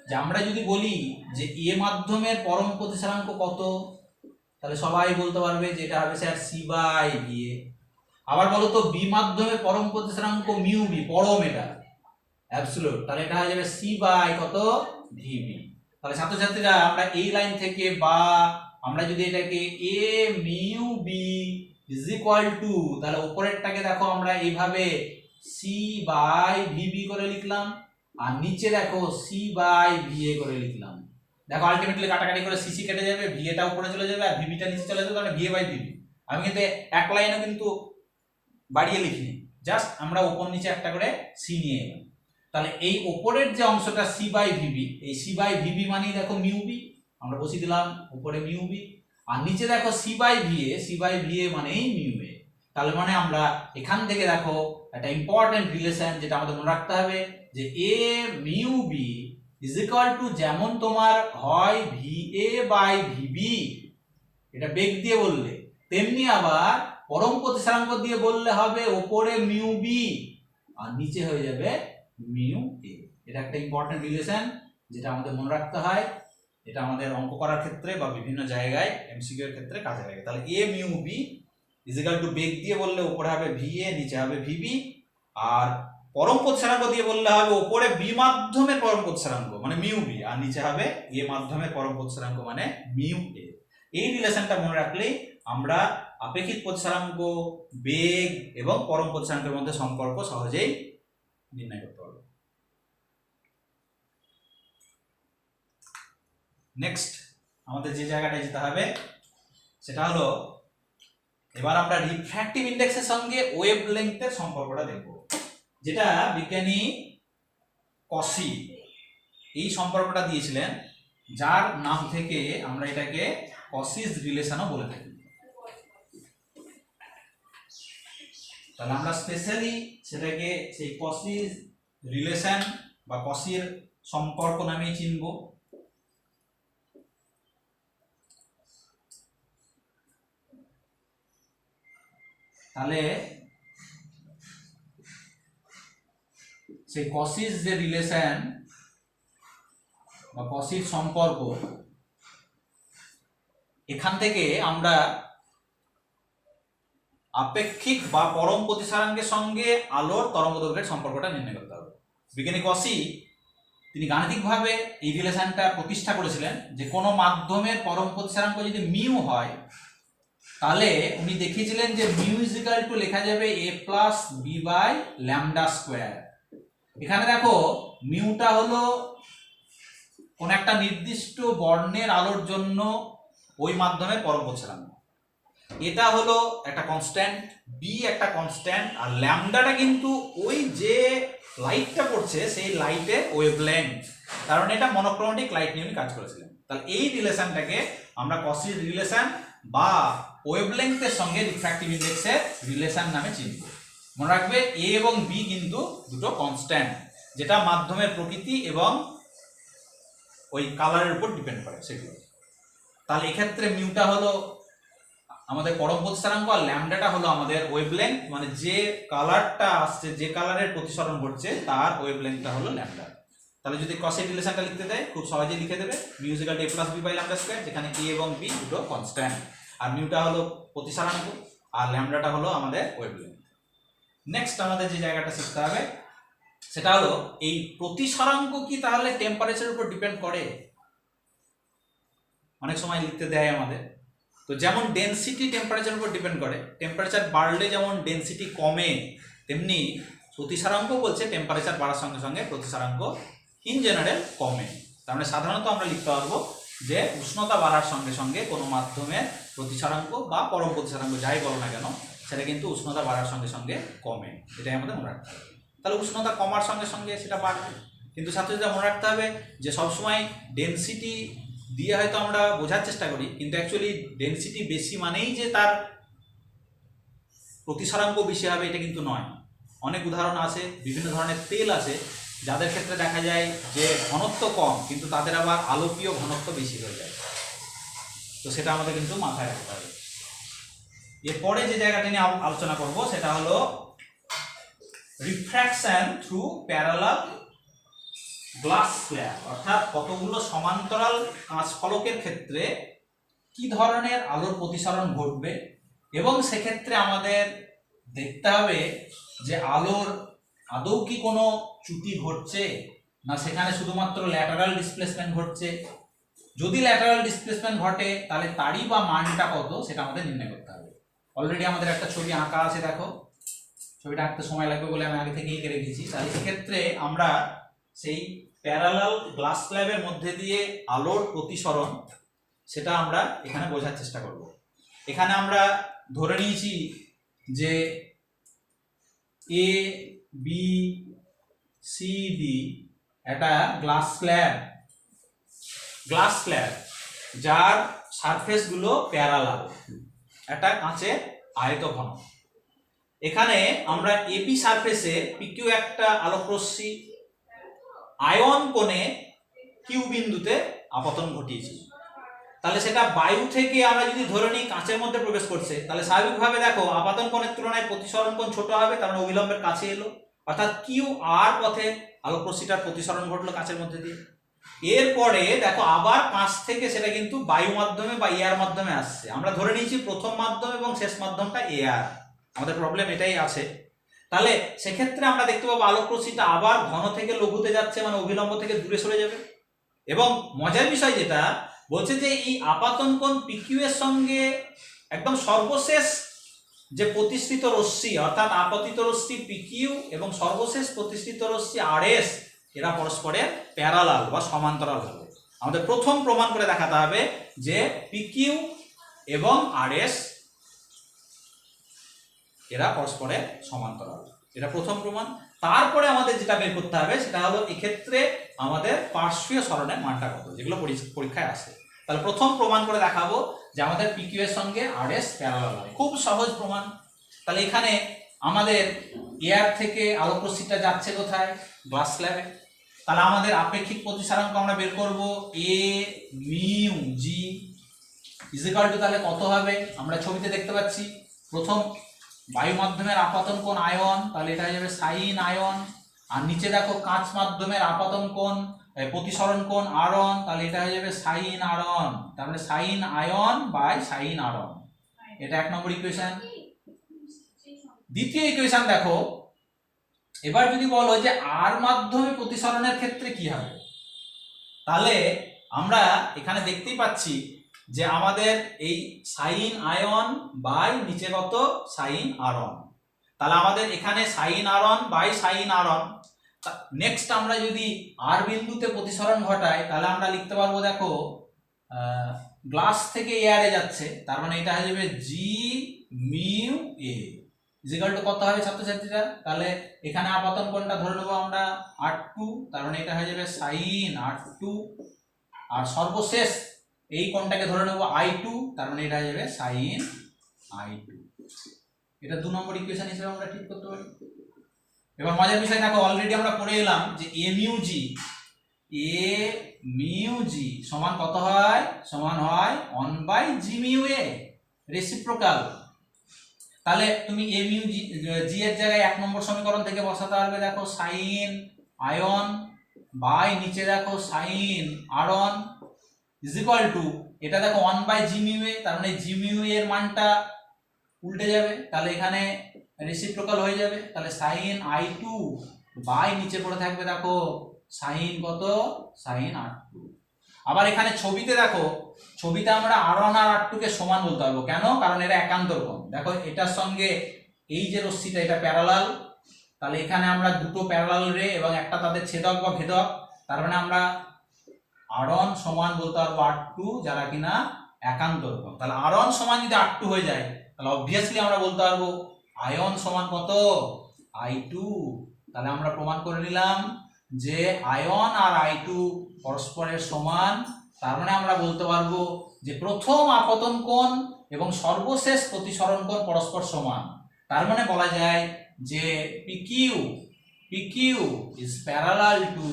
যে আমরা যদি বলি যে এ মাধ্যমের পরম প্রতিসরাঙ্ক কত, তাহলে সবাই বলতে পারবে যে এটা হবে sir C by B A. আবার বলো তো বি মাধ্যমে পরম প্রতিসরাঙ্ক মিউ বি, পরম এটা অ্যাবসলিউট, তাহলে এটা হয়ে যাবে সি বাই কত? V B. তাহলে ছাত্রছাত্রীরা আমরা এই লাইন থেকে বা আমরা যদি এটাকে a mu b is equal two, তাহলে উপরেরটাকে দেখো আমরা এইভাবে c বাই vb করে লিখলাম, আর নিচে দেখো c বাই va করে লিখলাম। দেখো আলটিমেটলি কাটাকাটি করে cc কেটে যাবে, va টা উপরে চলে যাবে আর vb টা নিচে চলে যাবে, তাহলে va বাই vb। আমি কিন্তু এক লাইনও কিন্তু বাড়িয়ে লিখিনি, জাস্ট আমরা উপর নিচে একটা করে c নিয়ে এলাম। তাহলে এই উপরের যে অংশটা c বাই vb, এই c বাই vb মানেই দেখো মিউ b, আমরা বসিয়ে দিলাম উপরে মিউ b, আর নিচে দেখো c বাই va মানেই মিউ a। তাহলে মানে আমরা এখান থেকে দেখো একটা ইম্পর্টেন্ট রিলেশন যেটা আমাদের মনে রাখতে হবে, যে a mu b is equal two, যেমন তোমার হয় va বাই vb, এটা বেগ দিয়ে বললে, তেমনি আবার পরম প্রতিসরাঙ্ক দিয়ে বললে হবে উপরে মিউ b আর নিচে হয়ে যাবে মিউ a। এটা একটা ইম্পর্টেন্ট রিলেশন যেটা আমাদের মনে রাখতে হয়, এটা আমাদের অঙ্ক করার ক্ষেত্রে বা বিভিন্ন জায়গায় এমসিকিউ এর ক্ষেত্রে কাজে লাগে। তাহলে a mu b is equal to, বেগ দিয়ে বললে উপরে হবে va, নিচে হবে vb, আর পরম প্রতিসরাঙ্ক দিয়ে বললে হবে উপরে b মাধ্যমের পরম প্রতিসরাঙ্ক মানে মিউ b, আর নিচে হবে a মাধ্যমের পরম প্রতিসরাঙ্ক মানে মিউ a। এই রিলেশনটা মনে রাখলেই আমরা আপেক্ষিক প্রতিসরাঙ্ক, বেগ এবং পরম প্রতিসরাঙ্কের মধ্যে সম্পর্ক সহজেই নির্ণয় করতে পারবো। নেক্সট আমাদের যে জায়গাটায় যেতে হবে সেটা হলো, এবার আমরা রিফ্র্যাক্টিভ ইন্ডেক্সের সঙ্গে ওয়েভলেংথের সম্পর্কটা দেখব, যেটা বিজ্ঞানী কসি এই সম্পর্কটা দিয়েছিলেন, যার নাম থেকে আমরা এটাকে কসিস রিলেশনও বলে থাকি। তাহলে আমরা স্পেশালি সেটাকে সেই কসিস রিলেশন বা কসির সম্পর্ক নামেই চিনব। তাহলে সেই কসিস যে রিলেশন বা কসির সম্পর্ক, এখান থেকে আমরা আপেক্ষিক বা পরম প্রতিসরাঙ্কের সঙ্গে আলোর তরঙ্গদৈর্ঘ্যের সম্পর্কটা নির্ণয় করতে হবে। বিজ্ঞানী কসি তিনি গাণিতিকভাবে এই রিলেশনটা প্রতিষ্ঠা করেছিলেন, যে কোনো মাধ্যমের পরম প্রতিসরাঙ্ক যদি মিউ হয়, তাহলে উনি দেখিয়েছিলেন যে মিউ ইজ ইকুয়াল টু লেখা যাবে a plus B by lambda square. এখানে দেখো মিউটা হলো কোন একটা নির্দিষ্ট বর্ণের আলোর জন্য ওই মাধ্যমের পরম প্রতিসরাঙ্ক, এটা হলো একটা কনস্ট্যান্ট, বি একটা কনস্ট্যান্ট, আর ল্যামডাটা কিন্তু ওই যে লাইটটা পড়ছে সেই লাইটের ওয়েভলেংথ, কারণ এটা মনোক্রোমেটিক লাইট নিয়ে উনি কাজ করেছিলেন। তাহলে এই রিলেশনটাকে আমরা কসির রিলেশন বা ওয়েভলেংথের সঙ্গে রিফ্র্যাক্টিভ ইন্ডেক্সের রিলেশন নামে চিনব। মনে রাখবে এ এবং বি কিন্তু দুটো কনস্ট্যান্ট, যেটা মাধ্যমের প্রকৃতি এবং ওই কালারের উপর ডিপেন্ড করে সেগুলো। তাহলে এক্ষেত্রে মিউটা হলো আমাদের পরম প্রতিসরাঙ্ক, আর ল্যামডাটা হলো আমাদের ওয়েভলেংথ, মানে যে কালারটা আসছে, যে কালারের প্রতিসরণ ঘটছে তার ওয়েভলেংথটা হলো ল্যামডা। তাহলে যদি কসের রিলেশনটা লিখতে দেয় খুব সহজেই লিখে দেবে, mu is equal to a plus B by lambda square, যেখানে a এবং b দুটো কনস্ট্যান্ট, আর মিউটা হলো প্রতিসরাঙ্ক আর ল্যামডাটা হলো আমাদের ওয়েভলেংথ। নেক্সট আমাদের যে জায়গাটা শিখতে হবে সেটা হলো, এই প্রতিসরাঙ্ক কি তাহলে টেম্পারেচারের উপর ডিপেন্ড করে? অনেক সময় লিখতে দেয় আমাদের, তো যেমন ডেনসিটি টেম্পারেচারের উপর ডিপেন্ড করে, টেম্পারেচার বাড়লে যেমন ডেনসিটি কমে, তেমনি প্রতিসরাঙ্ক বলছে টেম্পারেচার বাড়ার সঙ্গে সঙ্গে প্রতিসরাঙ্ক ইন জেনারেল কমে। তার মানে সাধারণত আমরা লিখতে পারবো যে উষ্ণতা বাড়ার সঙ্গে সঙ্গে কোনো মাধ্যমের প্রতিসরাঙ্ক বা পরম প্রতিসরাঙ্ক যাই বলো না কেন, সেটা কিন্তু উষ্ণতা বাড়ার সঙ্গে সঙ্গে কমে, এটাই আমাদের মনে রাখতে হবে। তাহলে উষ্ণতা কমার সঙ্গে সঙ্গে সেটা বাড়বে, কিন্তু ছাত্রছাত্রীরা মনে রাখতে হবে যে সবসময় ডেনসিটি দিয়ে হয়তো আমরা বোঝার চেষ্টা করি, কিন্তু অ্যাকচুয়ালি ডেনসিটি বেশি মানেই যে তার প্রতিসরাঙ্ক বেশি হবে এটা কিন্তু নয়। অনেক উদাহরণ আছে, বিভিন্ন ধরনের তেল আছে যাদের ক্ষেত্রে দেখা যায় যে ঘনত্ব কম কিন্তু তাদের আবার আলোকীয় ঘনত্ব বেশি হয়ে যায়, তো সেটা আমাদের কিন্তু মাথায় রাখতে হবে। এরপরে যে জায়গাটা নিয়ে আলোচনা করব সেটা হলো refraction through parallel glass sphere, অর্থাৎ কতগুলো সমান্তরাল কাঁচ ফলকের ক্ষেত্রে কি ধরনের আলোর প্রতিসরণ ঘটবে, এবং সেক্ষেত্রে আমাদের দেখতে হবে যে আলোর আদৌ কি কোনো চ্যুতি ঘটছে না সেখানে শুধুমাত্র ল্যাটারাল ডিসপ্লেসমেন্ট ঘটছে। যদি ল্যাটারাল ডিসপ্লেসমেন্ট ঘটে তাহলে তারই বা মানটা কত সেটা আমাদের নির্ণয় করতে হবে। অলরেডি আমাদের একটা ছবি আঁকা আছে, দেখো ছবিটা আঁকতে সময় লাগবে বলে আমি আগে থেকেই এঁকে রেখেছি। তাহলে সেক্ষেত্রে আমরা সেই প্যারালাল গ্লাস স্ল্যাবের মধ্যে দিয়ে আলোর প্রতিসরণ সেটা আমরা এখানে বোঝার চেষ্টা করব। এখানে আমরা ধরে নিয়েছি যে এ বি সি ডি একটা গ্লাস স্ল্যাব যার সারফেস গুলো প্যারালাল, একটা কাঁচের আয়তঘন। এখানে আমরা এবি সারফেসে পিকিউ একটা আলোক রশ্মি আয়ন কোণে কিউ বিন্দুতে আপতন ঘটিয়েছি। তাহলে সেটা বায়ু থেকে আমরা যদি ধরে নিই কাঁচের মধ্যে প্রবেশ করছে, তাহলে স্বাভাবিকভাবে দেখো আপাতন কোণের তুলনায় প্রতিসরণ কোণ ছোট হবে, কারণ অবিলম্বের কাছে এলো, অর্থাৎ কিউ আর পথে আলোক রশ্মিটার প্রতিসরণ ঘটলো কাঁচের মধ্যে দিয়ে। এরপরে দেখো আবার কাঁচ থেকে সেটা কিন্তু বায়ু মাধ্যমে বা এয়ার মাধ্যমে আসছে। আমরা ধরে নিয়েছি প্রথম মাধ্যম এবং শেষ মাধ্যমটা এয়ার, আমাদের প্রবলেম এটাই আছে। তাহলে সেক্ষেত্রে আমরা দেখতে পাবো আলোক রশ্মিটা আবার ঘন থেকে লঘুতে যাচ্ছে, মানে অবিলম্ব থেকে দূরে সরে যাবে। এবং মজার বিষয় যেটা বলছে যে এই আপাতন কোণ পিকিউ এর সঙ্গে একদম সর্বশেষ যে প্রতিষ্ঠিত রশ্মি অর্থাৎ আপতিত রশ্মি পিকিউ এবং সর্বশেষ প্রতিষ্ঠিত রশ্মি আরএস এরা পরস্পরের প্যারালাল বা সমান্তরাল হবে। আমাদের প্রথম প্রমাণ করে দেখাতে হবে যে পিকিউ এবং আরএস এরা পরস্পরের সমান্তরাল, এটা প্রথম প্রমাণ। তারপরে আমাদের যেটা বের করতে হবে সেটা হলো এক্ষেত্রে আমাদের পার্শ্বীয় সরণের মানটা কত, যেগুলো পরীক্ষায় আসে। তাহলে প্রথম প্রমাণ করে দেখাবো যে আমাদের পিকিউ এর সঙ্গে আরএস প্যারালাল হয়, খুব সহজ প্রমাণ। তাহলে এখানে আমাদের এয়ার থেকে আলোক রশ্মিটা যাচ্ছে কোথায়, গ্লাস স্ল্যাবে। তাহলে আমাদের আপেক্ষিক প্রতিসরাঙ্ক আমরা বের করব এ mu G is equal two, তাহলে কত হবে আমরা ছবিতে দেখতে পাচ্ছি, প্রথম বায়ু মাধ্যমের আপতন কোণ আয়ন, তাহলে এটা হয়ে যাবে সাইন আয়ন। আর নিচে দেখো কাঁচ মাধ্যমের আপতন কোণ প্রতিসরণ কোণ আরন, তাহলে এটা হয়ে যাবে সাইন আরন, তার মানে সাইন আয়ন বাই সাইন আরন। এটা এক নম্বর ইকুয়েশন। দ্বিতীয় ইকুয়েশন দেখো, এবার যদি বলো যে আর মাধ্যমে প্রতিসরণের ক্ষেত্রে কি হবে, তাহলে আমরা এখানে দেখতেই পাচ্ছি যে আমাদের এই সাইন আয়ন বাই নিচে কত সাইন আরন, তাহলে আমাদের এখানে সাইন আরন বাই সাইন আরন। নেক্সট আমরা যদি আর বিন্দুতে প্রতিসরণ ঘটাই তাহলে আমরা লিখতে পারবো, দেখো গ্লাস থেকে এয়ারে যাচ্ছে, তার মানে এটা হয়ে যাবে G mu A is equal to কত হবে ছাত্রছাত্রীরা, তাহলে এখানে আপতন কোণটা ধরে নেবো আমরা R2, তার মানে এটা হয়ে যাবে সাইন R2, আর সর্বশেষ এই কোণটাকে ধরে নেবো I2, তার মানে এটা হয়ে যাবে সাইন I2। এটা 2 নম্বর ইকুয়েশন হিসেবে আমরা ঠিক করতে পারি। এবার মজার বিষয় দেখো, অলরেডি আমরা পড়ে এলাম যে এ মিউ জি সমান কত হয়, সমান হয় 1/g মিউ এ, রেসিপ্রোকাল। তাহলে তুমি এ মিউ জি এর জায়গায় 1 নম্বর সমীকরণ থেকে বসাতে পারবে, দেখো সাইন আয়ন বাই নিচে দেখো সাইন আরন ইজ ইকুয়াল টু, এটা দেখো 1/g মিউ এ, তার মানে জি মিউ এর মানটা উল্টে যাবে, তাহলে এখানে রেসিপ্রোকাল হয়ে যাবে। তাহলে সাইন I2 বাই নিচে পড়ে থাকবে দেখো সাইন কত, সাইন R2। আবার এখানে ছবিতে দেখো, ছবিতে আমরা R1 আর R2 কে সমান বলতে পারবো, কেন, কারণ এরা একান্তর কোণ। দেখো এটার সঙ্গে এই যে রশ্মিটা এটা প্যারালাল, তাহলে এখানে আমরা দুটো প্যারালাল রে এবং একটা তাদের ছেদক বা ভেদক, তার মানে আমরা R1 সমান বলতে পারবো R2 যারা কিনা একান্তর কোণ। তাহলে R1 সমান যদি R2 হয়ে যায় তাহলে অবভিয়াসলি আমরা বলতে পারবো আয়ন সমান কত, I2। তাহলে আমরা প্রমাণ করে নিলাম যে আয়ন আর I2 পরস্পরের সমান, তার মানে আমরা বলতে পারবো যে প্রথম আপতন কোণ এবং সর্বশেষ প্রতিসরণ কোণ পরস্পর সমান। তার মানে বলা যায় যে PQ is parallel to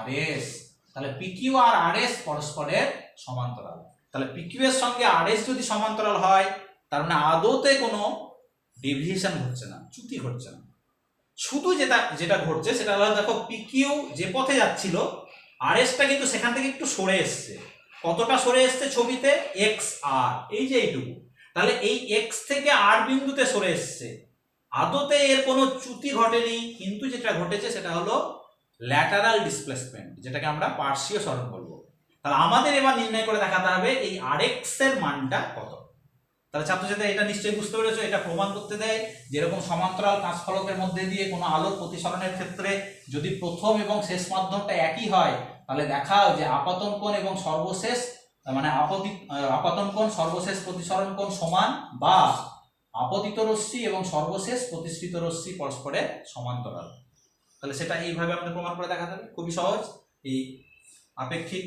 RS। তাহলে PQ আর RS পরস্পরের সমান্তরাল। তাহলে PQ এর সঙ্গে RS যদি সমান্তরাল হয় তার মানে আদতে কোনো ডেভিয়েশন ঘটছে না, চ্যুতি ঘটছে না। শুধু যেটা ঘটছে সেটা হলো, দেখো পিকিউ যে পথে যাচ্ছিল আরএসটা কিন্তু সেখান থেকে একটু সরে এসছে। কতটা সরে এসছে ছবিতে, এক্স আর, এই যে এইটুকু। তাহলে এই এক্স থেকে আর বিন্দুতে সরে এসছে, আদতে এর কোনো চ্যুতি ঘটেনি, কিন্তু যেটা ঘটেছে সেটা হলো ল্যাটারাল ডিসপ্লেসমেন্ট, যেটাকে আমরা পার্শ্বীয় সরণ বলবো। তাহলে আমাদের এবার নির্ণয় করে দেখাতে হবে এই Rx এর মানটা কত। তাহলে ছাত্রছাত্রী এটা নিশ্চয়ই বুঝতে পেরেছো, এটা প্রমাণ করতে দেয় যেরকম সমান্তরাল কাঁচফলকের মধ্যে দিয়ে কোনো আলোর প্রতিসরণের ক্ষেত্রে যদি প্রথম এবং শেষ মাধ্যমটা একই হয় তাহলে দেখাও যে আপতন কোণ এবং সর্বশেষ মানে আপতন কোণ সর্বশেষ প্রতিসরণ কোণ সমান, বা আপতিত রশ্মি এবং সর্বশেষ প্রতিসৃত রশ্মি পরস্পরের সমান্তরাল। তাহলে সেটা এইভাবে আমাদের প্রমাণ করে দেখাতে হবে, খুবই সহজ। এই আপেক্ষিক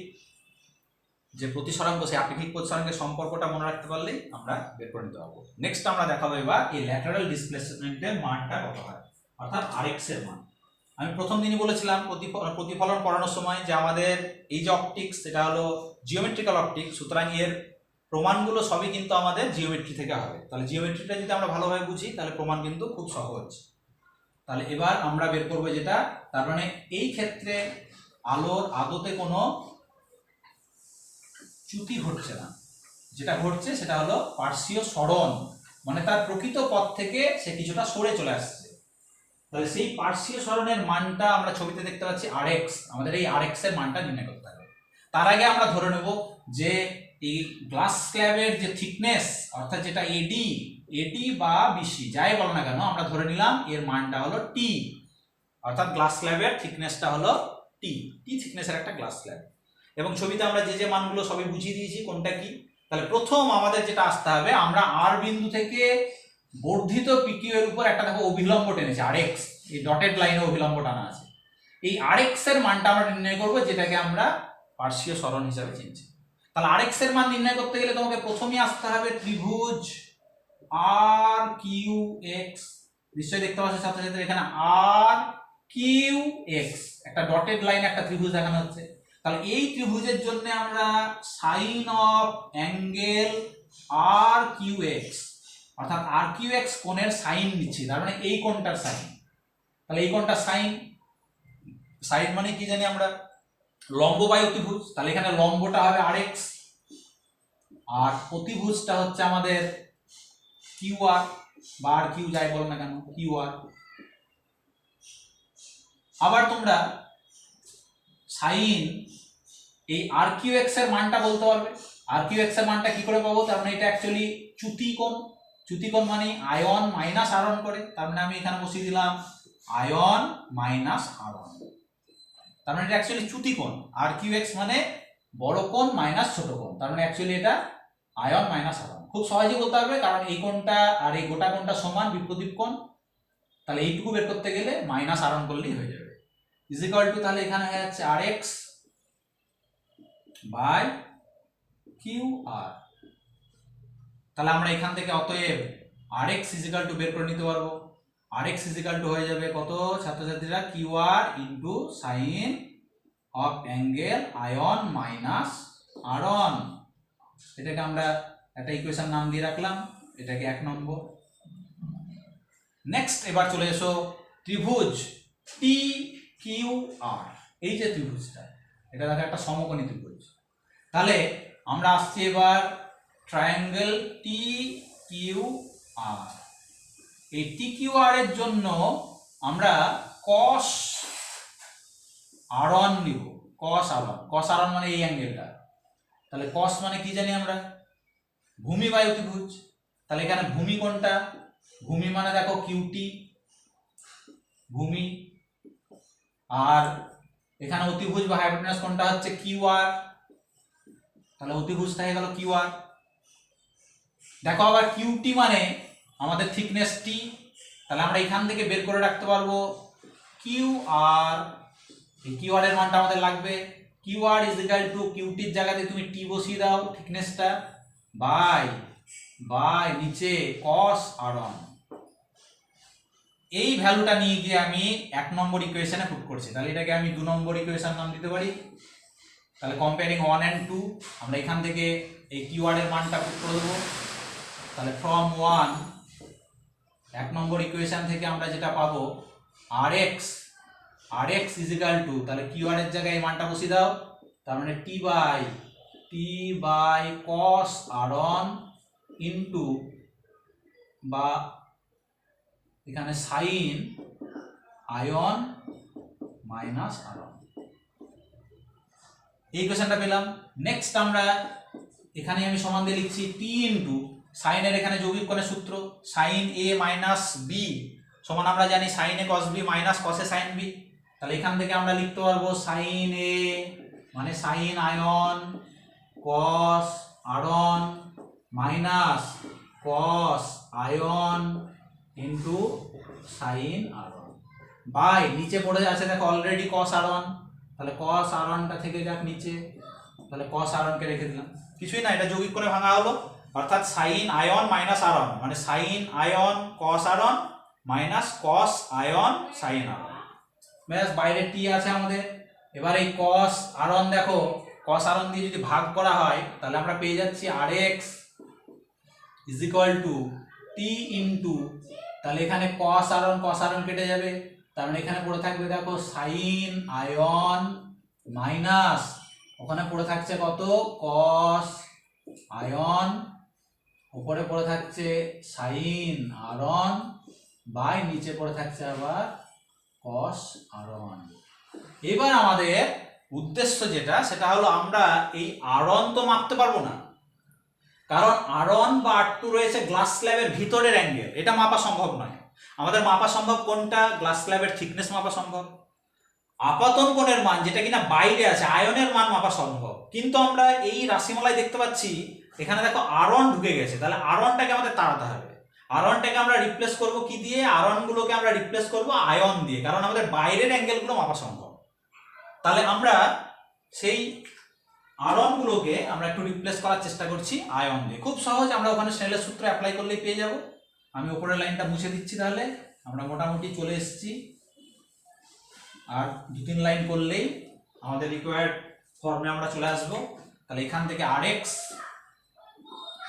যে প্রতিসরাঙ্ক সেই আপেক্ষিক প্রতিসরাঙ্কের সম্পর্কটা মনে রাখতে পারলেই আমরা বের করে নিতে পারবো। নেক্সট আমরা দেখাবো এবার এই ল্যাটারাল ডিসপ্লেসমেন্টের মানটা কত হয়, অর্থাৎ Rx এর মান। আমি প্রথম দিনই বলেছিলাম প্রতিফলন করানোর সময় যে আমাদের এই যে অপটিক্স এটা হলো জিওমেট্রিক্যাল অপটিক্স, সুতরাং এর প্রমাণগুলো সবই কিন্তু আমাদের জিওমেট্রি থেকে হবে। তাহলে জিওমেট্রিটা যদি আমরা ভালোভাবে বুঝি তাহলে প্রমাণ কিন্তু খুব সহজ। তাহলে এবার আমরা বের করবো যেটা, তার মানে এই ক্ষেত্রে আলোর আদতে কোনো চ্যুতি ঘটছে না, যেটা ঘটছে সেটা হলো পার্শ্বীয় সরণ, মানে তার প্রকৃত পথ থেকে সে কিছুটা সরে চলে আসছে। তাহলে সেই পার্শ্বীয় সরণের মানটা আমরা ছবিতে দেখতে পাচ্ছি Rx, আমাদের এই Rx এর মানটা নির্ণয় করতে হবে। তার আগে আমরা ধরে নেব যে এই গ্লাস স্ল্যাবের যে থিকনেস অর্থাৎ যেটা এডি বা বিসি যাই বলো না কেন, আমরা ধরে নিলাম এর মানটা হলো টি, অর্থাৎ গ্লাস স্ল্যাবের থিকনেসটা হলো টি থিকনেসের একটা গ্লাস স্ল্যাব। এবং ছবিতে আমরা যে যে মানগুলো সবই বুঝিয়ে দিয়েছি কোনটা কি। তাহলে প্রথম আমাদের যেটা আসতে হবে, আমরা আর বিন্দু থেকে বর্ধিত পিকিউ এর উপর একটা দেখো অভিলম্ব টেনেছি Rx, এই ডটেড লাইনে অভিলম্ব টানা আছে। এই Rx এর মানটা আমরা নির্ণয় করব, যেটাকে আমরা পার্শ্বীয় সরণ হিসাবে চিনছি। তাহলে Rx এর মান নির্ণয় করতে গেলে তোমাকে প্রথমেই আসতে হবে ত্রিভুজ RQX। নিশ্চয়ই দেখতে পাচ্ছ ছাত্রছাত্রী এখানে RQX একটা ডটেড লাইন একটা ত্রিভুজ দেখানো হচ্ছে। তাহলে এই ত্রিভুজের জন্য আমরা সাইন অফ অ্যাঙ্গেল RQX অর্থাৎ RQX কোণের সাইন নিচ্ছি, তার মানে এই কোণটার সাইন। তাহলে এই কোণটার সাইন মানে কি জানি আমরা, লম্ব বাই অতিভুজ। তাহলে এখানে লম্বটা হবে Rx আর অতিভুজটা হচ্ছে আমাদের QR বা RQ যাই বলো না কেন, QR। আবার তোমরা সাইন এই RQX এর মানটা বলতে পারবে। RQX এর মানটা কি করে পাবো, তার মানে এটা অ্যাকচুয়ালি চ্যুতি কোণ মানে আয়ন মাইনাস আরন করে, তার মানে আমি এখানে বসিয়ে দিলাম আয়ন মাইনাস আরন, তার মানে এটা অ্যাকচুয়ালি চ্যুতি কোণ। RQX মানে বড় কোণ মাইনাস ছোট কোণ, তার মানে অ্যাকচুয়ালি এটা আয়ন মাইনাস আরন। খুব সহজেই বলতে পারবে কারণ এই কোণটা আর এই গোটা কোণটা সমান বিপরীত কোণ। তাহলে এইটুকু বের করতে গেলে মাইনাস আরন করলেই হয়ে যাবে, ইজ ইকুয়াল টু তাহলে এখানে হয়ে যাচ্ছে Rx বাই QR। তাহলে আমরা এখান থেকে অতএব Rx ইজ ইকুয়াল টু বের করে নিতে পারবো। Rx ইজ ইকুয়াল টু হয়ে যাবে কত ছাত্রছাত্রীরা, QR into sine of angle i n minus r n. এটাকে আমরা একটা ইকুয়েশন নাম দিয়ে রাখলাম, এটাকে 1 নম্বর। নেক্সট এবার চলে এসো ত্রিভুজ TQR, এই যে ত্রিভুজটা এটা দেখো একটা সমকোণী ত্রিভুজ। তাহলে আমরা আসছি এবার ট্রায়াঙ্গেল TQR। এই TQR এর জন্য আমরা cos আরন নিব, cos আরন মানে এই অ্যাঙ্গেলটা। তাহলে cos মানে কি জানি আমরা, ভূমি বাই অতিভুজ। তাহলে এখানে ভূমি কোনটা, ভূমি মানে দেখো QT ভূমি, আর এখানে অতিভুজ বা হাইপোটেনাস কোনটা হচ্ছে QR। তাহলে অতিভুজটা হয়ে গেল QR। দেখো আবার QT মানে আমাদের থিকনেস T, তাহলে আমরা এখান থেকে বের করে রাখতে পারবো QR। এই QR এর মানটা আমাদের লাগবে, QR is equal two QT এর জায়গাতে তুমি T বসিয়ে দাও থিকনেসটা, বাই নিচে cos আরন। এই ভ্যালুটা নিয়ে গিয়ে আমি 1 নম্বর ইকুয়েশনে পুট করছি। তাহলে এটাকে আমি 2 নম্বর ইকুয়েশন নাম দিতে পারি। তাহলে কম্পেয়ারিং 1 and 2 আমরা এখান থেকে এই QR এর মানটা পুট করে দেবো। তাহলে ফ্রম 1 নম্বর ইকুয়েশন থেকে আমরা যেটা পাবো Rx ইজ ইকুয়াল টু, তাহলে QR এর জায়গায় এই মানটা বসিয়ে দাও, তার মানে T বাই cos আরন ইনটু বা এখানে সাইন আয়ন মাইনাস আরন। এই ইকুয়েশনটা পেলাম। নেক্সট আমরা এখানে আমি সমান দিয়ে লিখছি টি ইন্টু সাইনের এখানে যৌগিক কোণের সূত্র সাইন এ মাইনাস বি সমান আমরা জানি sine A cos B minus কসে সাইন বি। তাহলে এখান থেকে আমরা লিখতে পারবো সাইন এ মানে sine i n cos i n minus cos i n into sine ion by নিচে পড়ে আছে দেখো অলরেডি কস আয়ন, তাহলে কস আয়নটা থেকে যাক নিচে, তাহলে কস আয়নকে রেখে দিলাম, কিছুই না, এটা যৌগিক করে ভাঙা হলো, অর্থাৎ সাইন আয়ন মাইনাস আয়ন মানে sine i n cos i n minus cos i n sine i n. ব্যাস বাইরে টি আছে আমাদের। এবার এই কস আয়ন দেখো কস আয়ন দিয়ে যদি ভাগ করা হয় তাহলে আমরা পেয়ে যাচ্ছি rx is equal two T into, তাহলে এখানে কস আয়ন কেটে যাবে, তার মানে এখানে পড়ে থাকবে দেখো সাইন আয়ন মাইনাস ওখানে পড়ে থাকছে কত কস আয়ন, উপরে পড়ে থাকছে সাইন আয়ন বাই নিচে পড়ে থাকছে আবার কস আয়ন। এবার আমাদের উদ্দেশ্য যেটা সেটা হলো আমরা এই আয়ন তো মাপতে পারবো না, কারণ আয়ন বা আর্টু রয়েছে গ্লাস স্ল্যাবের ভিতরের অ্যাঙ্গেল, এটা মাপা সম্ভব নয়। আমাদের মাপা সম্ভব কোনটা? গ্লাস স্ল্যাবের থিকনেস মাপা সম্ভব, আপাতন কোণের মান যেটা কিনা বাইরে আছে আয়নের মান মাপা সম্ভব। কিন্তু আমরা এই রাশিমালায় দেখতে পাচ্ছি এখানে দেখো আয়ন ঢুকে গেছে, তাহলে আয়নটাকে আমাদের তাড়াতে হবে। আয়নটাকে আমরা রিপ্লেস করব কি দিয়ে? আয়নগুলোকে আমরা রিপ্লেস করব আয়ন দিয়ে, কারণ আমাদের বাইরের অ্যাঙ্গেলগুলো মাপা সম্ভব। তাহলে আমরা সেই আয়নগুলোকে আমরা একটু রিপ্লেস করার চেষ্টা করছি আয়ন দিয়ে। খুব সহজ, আমরা ওখানে স্নেলের সূত্র অ্যাপ্লাই করলেই পেয়ে যাব। আমি উপরের লাইনটা মুছে দিচ্ছি, তাহলে আমরা মোটামুটি চলে এসেছি, আর 2-3 লাইন করলেই আমাদের রিকোয়ার্ড ফর্মে আমরা চলে আসব। তাহলে এখান থেকে rx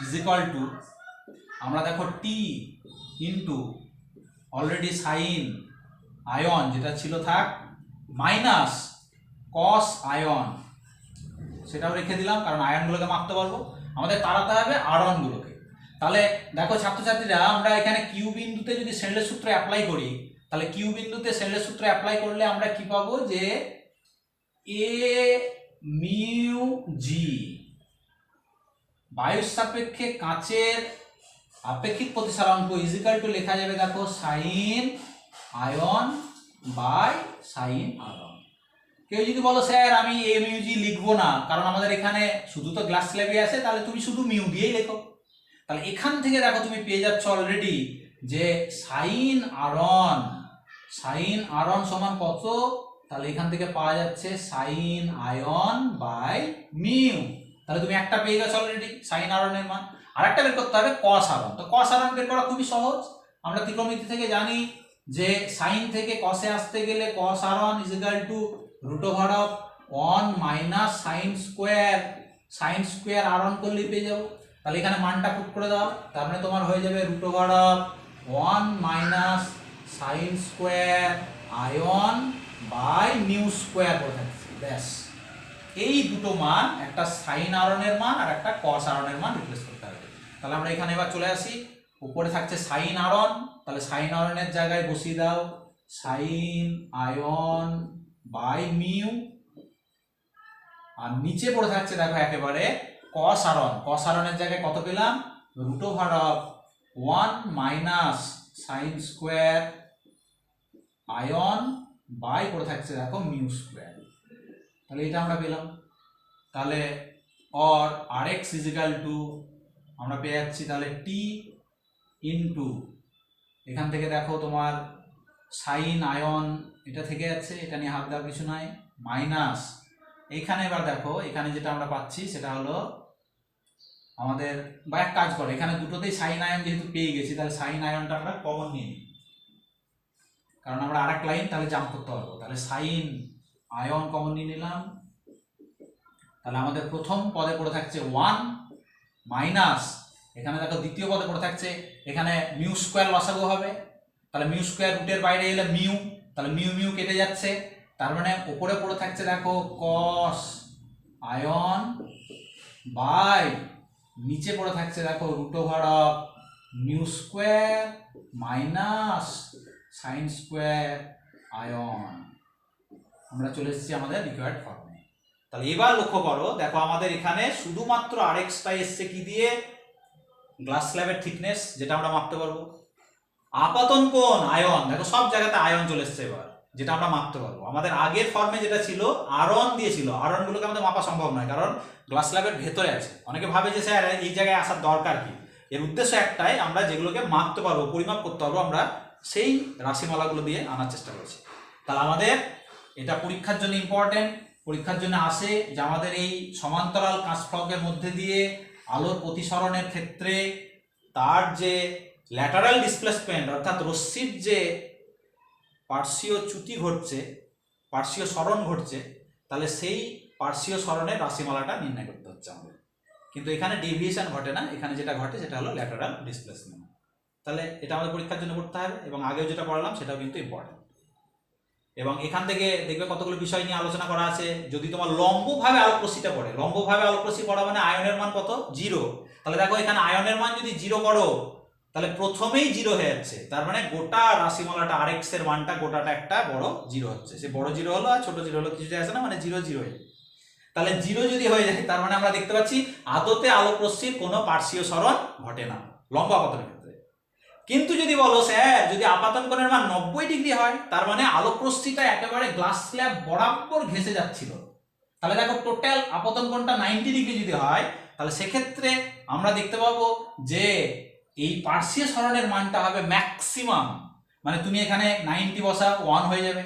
ইজ ইকুয়াল টু আমরা দেখো টি ইন্টু অলরেডি সাইন আয়ন যেটা ছিল থাক মাইনাস কস আয়ন, সেটাও রেখে দিলাম কারণ আয়নগুলোকে মাপতে পারবো, আমাদের তাড়াতে হবে আয়নগুলোকে। তাহলে দেখো ছাত্রছাত্রীরা, আমরা এখানে কিউ বিন্দুতে যদি স্নেলের সূত্র অ্যাপ্লাই করি, তাহলে কিউ বিন্দুতে স্নেলের সূত্র অ্যাপ্লাই করলে আমরা কি পাবো? যে এ মিউ জি বায়ুর সাপেক্ষে কাঁচের আপেক্ষিক প্রতিসরাঙ্ক ইজ ইকুয়াল টু লেখা যাবে দেখো sine ion by sine i. কেউ যদি বলো স্যার আমি এ মিউ জি লিখবো না, কারণ আমাদের এখানে শুধু তো গ্লাস স্ল্যাবই আছে, তাহলে তুমি শুধু মিউ দিয়েই লেখো। তাহলে এখান থেকে দেখো তুমি পেয়ে যাচ্ছ অলরেডি যে সাইন আয়ন সমান কত? তাহলে এখান থেকে পাওয়া যাচ্ছে সাইন আয়ন বাই মিউ। তাহলে তুমি একটা পেয়ে গেছো অলরেডি সাইন আয়নের মান। আরেকটা বের করতে হবে কস আয়ন। তো কস আয়ন বের করা খুবই সহজ, আমরা ত্রিকোণমিতি থেকে জানি যে সাইন থেকে কসে আসতে গেলে cos i n is equal to √1 minus sine square i n করলেই পেয়ে যাবো। তাহলে এখানে মানটা পুট করে দাও, তার মানে তোমার হয়ে যাবে √1 minus sine square i by mu square করে থাকছে। ব্যাস, এই দুটো মান, একটা সাইন আয়নের মান আর একটা কস আয়নের মান রিপ্লেস করতে হবে। তাহলে আমরা এখানে এবার চলে আসি, উপরে থাকছে সাইন আয়ন, তাহলে সাইন আয়নের জায়গায় বসিয়ে দাও সাইন আয়ন বাই মিউ, আর নিচে পড়ে থাকছে দেখো একেবারে কস আয়নের জায়গায় কত পেলাম? √1 minus sine square i by পড়ে থাকছে দেখো মিউ স্কোয়ার। তাহলে এটা আমরা পেলাম। তাহলে or rx is equal two আমরা পেয়ে যাচ্ছি তাহলে টি ইন্টু এখান থেকে দেখো তোমার সাইন আয়ন এটা থেকে যাচ্ছে, এটা নিয়ে হাত দেওয়ার কিছু নাই, মাইনাস এইখানে এবার দেখো এখানে যেটা আমরা পাচ্ছি সেটা হলো আমাদের, বা এক কাজ করো এখানে দুটোতেই সাইন আয়ন যেহেতু পেয়ে গেছি তাহলে সাইন আয়নটা আমরা কমন নিয়ে নিই, কারণ আমরা আরেক লাইন তাহলে জাম্প করতে পারবো। তাহলে সাইন আয়ন কমন নিয়ে নিলাম, তাহলে আমাদের প্রথম পদে পড়ে থাকছে 1 মাইনাস এখানে দেখো দ্বিতীয় পদে পড়ে থাকছে এখানে মিউ স্কোয়ার লসাগু হবে, তাহলে মিউ স্কোয়ার রুটের বাইরে এলে মিউ, তাহলে মিউ মিউ কেটে যাচ্ছে, তার মানে উপরে পড়ে থাকছে দেখো কস আয়ন বাই নিচে পড়ে থাকছে দেখো √mu square minus sine square ion. আমরা চলে এসেছি আমাদের রিকোয়ার্ড ফর্মে। তাহলে এবার লক্ষ্য করো, দেখো আমাদের এখানে শুধুমাত্র আরএক্সটা এসছে কি দিয়ে, গ্লাস স্ল্যাবের থিকনেস, যেটা আমরা মাপতে পারবো। আপাতন কোণ আয়ন, দেখো সব জায়গাতে আয়ন চলে এসছে এবার, যেটা আমরা মাপতে পারবো। আমাদের আগের ফর্মে যেটা ছিল আরন দিয়েছিল, আরনগুলোকে আমাদের মাপা সম্ভব নয়, কারণ গ্লাস স্ল্যাবের ভেতরে আছে। অনেকে ভাবে যে স্যার এই জায়গায় আসার দরকার কি, এর উদ্দেশ্য একটাই, আমরা যেগুলোকে মাপতে পারবো, পরিমাপ করতে পারবো, আমরা সেই রাশিমালাগুলো দিয়ে আনার চেষ্টা করছি। তাহলে আমাদের এটা পরীক্ষার জন্য ইম্পর্টেন্ট, পরীক্ষার জন্য আসে যে আমাদের এই সমান্তরাল কাঁচ ফলকের মধ্যে দিয়ে আলোর প্রতিসরণের ক্ষেত্রে তার যে ল্যাটারাল ডিসপ্লেসমেন্ট, অর্থাৎ রশ্মির যে পার্শ্বীয় চ্যুতি ঘটছে, পার্শ্বীয় সরণ ঘটছে, তাহলে সেই পার্শ্বীয় সরণের রাশিমালাটা নির্ণয় করতে হচ্ছে আমাদের। কিন্তু এখানে ডেভিয়েশন ঘটে না, এখানে যেটা ঘটে সেটা হলো ল্যাটারাল ডিসপ্লেসমেন্ট। তাহলে এটা আমাদের পরীক্ষার জন্য করতে হবে, এবং আগেও যেটা পড়ালাম সেটাও কিন্তু ইম্পর্টেন্ট। এবং এখান থেকে দেখবে কতগুলো বিষয় নিয়ে আলোচনা করা আছে। যদি তোমার লম্বভাবে আলোকরশ্মিটা পড়ে, লম্বভাবে আলোকরশ্মি পড়া মানে আয়নের মান কত, 0। তাহলে দেখো এখানে আয়নের মান যদি 0 করো, তাহলে প্রথমেই 0 হয়ে যাচ্ছে, তার মানে গোটা রাশিমালাটা আরএক্স এর মানটা গোটাটা একটা বড় 0 হচ্ছে। সে বড় 0 হলো আর ছোট 0 হলো, কিছু যায় আসে না, মানে 0 0 হয়ে। তাহলে 0 যদি হয়ে যায়, তার মানে আমরা দেখতে পাচ্ছি আদতে আলোকরশ্মির কোনো পার্শ্বীয় সরণ ঘটে না লম্ব আপাতনের ক্ষেত্রে। কিন্তু যদি বলো স্যার যদি আপাতন কোণের মান 90 ডিগ্রি হয়, তার মানে আলোকরশ্মিটা একেবারে গ্লাস স্ল্যাব বরাবর ঘেঁষে যাচ্ছিল, তাহলে দেখো টোটাল আপতন কোণটা 90 ডিগ্রি যদি হয়, তাহলে সেক্ষেত্রে আমরা দেখতে পাবো যে এই পার্শ্বীয় সরণের মানটা হবে ম্যাক্সিমাম। মানে তুমি এখানে 90 বসা 1 হয়ে যাবে,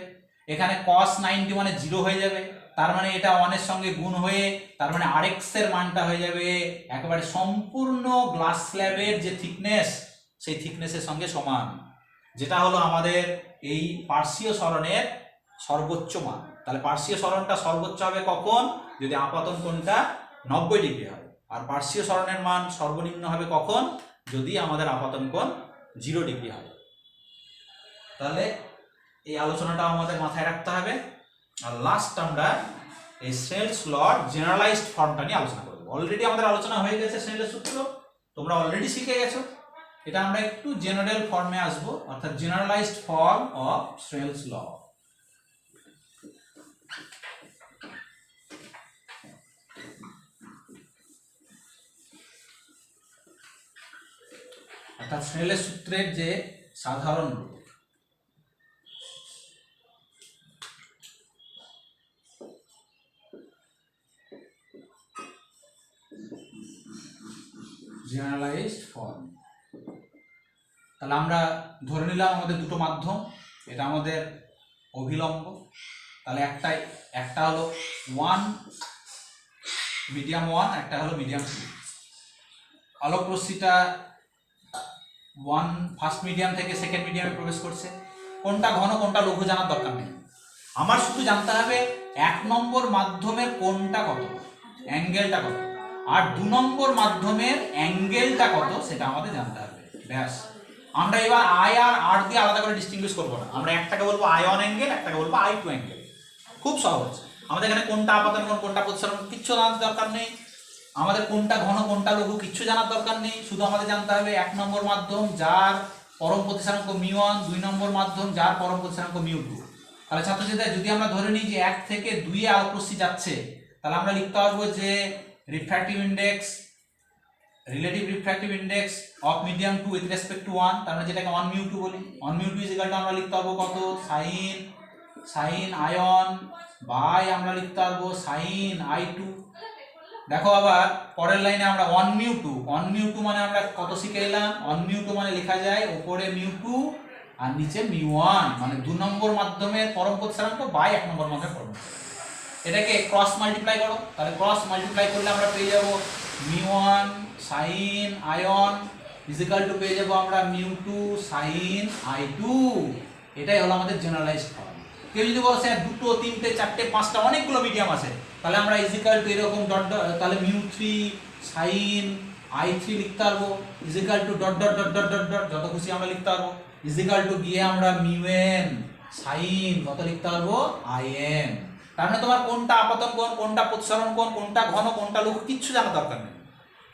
এখানে cos 90 মানে 0 হয়ে যাবে, তার মানে এটা 1 এর সঙ্গে গুণ হয়ে, তার মানে আরএক্স এর মানটা হয়ে যাবে একেবারে সম্পূর্ণ গ্লাস স্ল্যাবের যে থিকনেস, সেই থিকনেসের সঙ্গে সমান, যেটা হলো আমাদের এই পার্শ্বীয় সরণের সর্বোচ্চ মান। তাহলে পার্শ্বীয় সরণটা সর্বোচ্চ হবে কখন, যদি আপাতন কোণটা 90 ডিগ্রি হয়, আর পার্শ্বীয় সরণের মান সর্বনিম্ন হবে কখন, যদি আমাদের আপাতন কোণ 0 ডিগ্রি হয়। তাহলে এই আলোচনাটা আমাদের মাথায় রাখতে হবে। আর লাস্ট আমরা এই স্নেলস লর জেনারেলাইজড ফর্মটা নিয়ে আলোচনা করব। অলরেডি আমাদের আলোচনা হয়ে গেছে স্নেলের সূত্র, তোমরা অলরেডি শিখে গেছো। এটা আমরা একটু জেনারেল ফর্মে আসব, অর্থাৎ জেনারেলাইজড ফর্ম অফ স্নেলস ল। অর্থাৎ স্নেলের সূত্রের যে সাধারণ রূপ। Generalised form. তাহলে আমরা ধরে নিলাম আমাদের দুটো মাধ্যম, এটা আমাদের অভিলম্ব। তাহলে একটা হলো 1 মিডিয়াম 1, একটা হলো মিডিয়াম 2। আলোকরশ্মিটা 1 ফার্স্ট মিডিয়াম থেকে সেকেন্ড মিডিয়ামে প্রবেশ করছে। কোনটা ঘন কোনটা লঘু জানার দরকার নেই, আমার শুধু জানতে হবে 1 নম্বর মাধ্যমের কোনটা কত, অ্যাঙ্গেলটা কত, আর 2 নম্বর মাধ্যমের অ্যাঙ্গেলটা কত সেটা আমাদের জানতে হবে, ব্যাস। আমরা এবার আই আর আর দিয়ে আলাদা করে ডিস্টিংগুইশ করব না, আমরা একটাকে বলবো আয়ন অ্যাঙ্গেল, একটাকে বলবো I2 অ্যাঙ্গেল। খুব সহজ, আমাদের এখানে কোনটা আপাতন কোণ কোনটা প্রতিসরণ কিচ্ছু জানার দরকার নেই, আমাদের কোনটা ঘন কোনটা লঘু কিচ্ছু জানার দরকার নেই। শুধু আমাদের জানতে হবে 1 নম্বর মাধ্যম যার পরম প্রতিসরাঙ্ক μ1, 2 নম্বর মাধ্যম যার পরম প্রতিসরাঙ্ক μ2। তাহলে ছাত্রছাত্রীরা যদি আমরা ধরে নিই যে 1 থেকে 2 এ আলোকরশ্মি যাচ্ছে, তাহলে আমরা লিখতে পারবো যে refractive index, relative refractive index of medium 2 with respect two 1, তার মানে যেটাকে 1 μ2 বলি। 1 μ2 ইকুয়াল টু আমরা লিখতে পারবো কত, sin আয়ন বাই আমরা লিখতে পারবো sin I2। দেখো আবার পরের লাইনে আমরা 1 μ2 মানে আমরা কত শিখে এলাম, 1 μ2 মানে লেখা যায় উপরে μ2 আর নিচে μ1, মানে 2 নম্বর মাধ্যমের পরম প্রতিসরাঙ্ক বাই 1 নম্বর মাধ্যমের পরম প্রতিসরাঙ্ক। এটাকে ক্রস মাল্টিপ্লাই করো, তাহলে ক্রস মাল্টিপ্লাই করলে আমরা পেয়ে যাব μ1 sin আয়ন ইকুয়াল টু পেয়ে যাব আমরা μ2 sin I2। এটাই হলো আমাদের জেনারেলাইজড ফর্ম। কেউ যদি বলো স্যার 2, 3, 4, 5টা অনেকগুলো মিডিয়াম আছে, তাহলে আমরা ইকুয়াল টু এরকম ডট ডট, তাহলে μ3 sin I3 লিখতে পারবো equal to dot dot dot dot dot dot, যত খুশি আমরা লিখতে পারবো, ইকুয়াল টু গিয়ে আমরা μn sin কত লিখতে পারবো In। তার মানে তোমার কোনটা আপতন কোণ কোনটা প্রতিসরণ কোণ কোনটা ঘন কোনটা লঘু কিচ্ছু জানার দরকার নেই।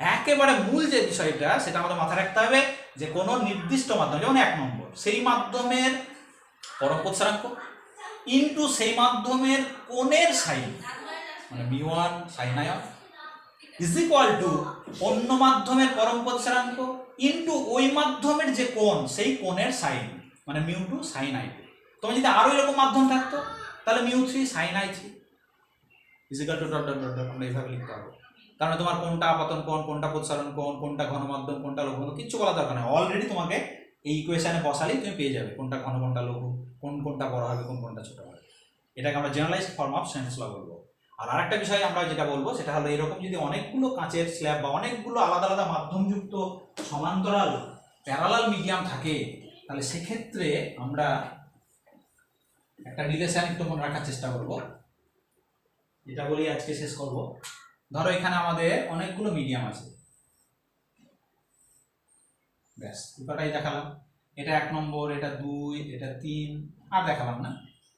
একেবারে মূল যে বিষয়টা সেটা আমাদের মাথায় রাখতে হবে যে কোনো নির্দিষ্ট মাধ্যম, যেমন 1 নম্বর, সেই মাধ্যমের পরম প্রতিসরাঙ্ক ইনটু সেই মাধ্যমের কোণের সাইন, মানে μ1 sin ion is equal two অন্য মাধ্যমের পরম প্রতিসরাঙ্ক ইনটু ওই মাধ্যমের যে কোণ সেই কোণের সাইন, মানে μ2 sin i2। তোমার যদি আরো এরকম মাধ্যম থাকতো তাহলে μ3 sin i3 is equal two dot dot dot dot, আমরা এইভাবে লিখতে পারবো। কারণ তোমার কোনটা আপতন কোণ, কোনটা প্রতিসরণ কোণ, কোনটা ঘন মাধ্যম, কোনটা লঘু মাধ্যম কিচ্ছু বলা দরকার নেই, অলরেডি তোমাকে এই ইকুয়েশনে বসালেই তুমি পেয়ে যাবে কোনটা ঘন কোনটা লঘু, কোনটা বড় হবে কোনটা ছোট হবে। এটাকে আমরা জেনারেলাইজড ফর্ম অফ সেন্স ল বলবো। আর আরেকটা বিষয় আমরা যেটা বলবো সেটা হলো এরকম যদি অনেকগুলো কাঁচের স্ল্যাব বা অনেকগুলো আলাদা আলাদা মাধ্যমযুক্ত সমান্তরাল প্যারালাল মিডিয়াম থাকে তাহলে সেক্ষেত্রে আমরা একটা রিলেশন একটু মনে রাখার চেষ্টা করব, যেটা বলি আজকে শেষ করব। ধরো এখানে আমাদের অনেকগুলো মিডিয়াম আছে, ব্যাস দুটাই দেখালাম, এটা 1 নম্বর, এটা 2, এটা 3, আর দেখালাম না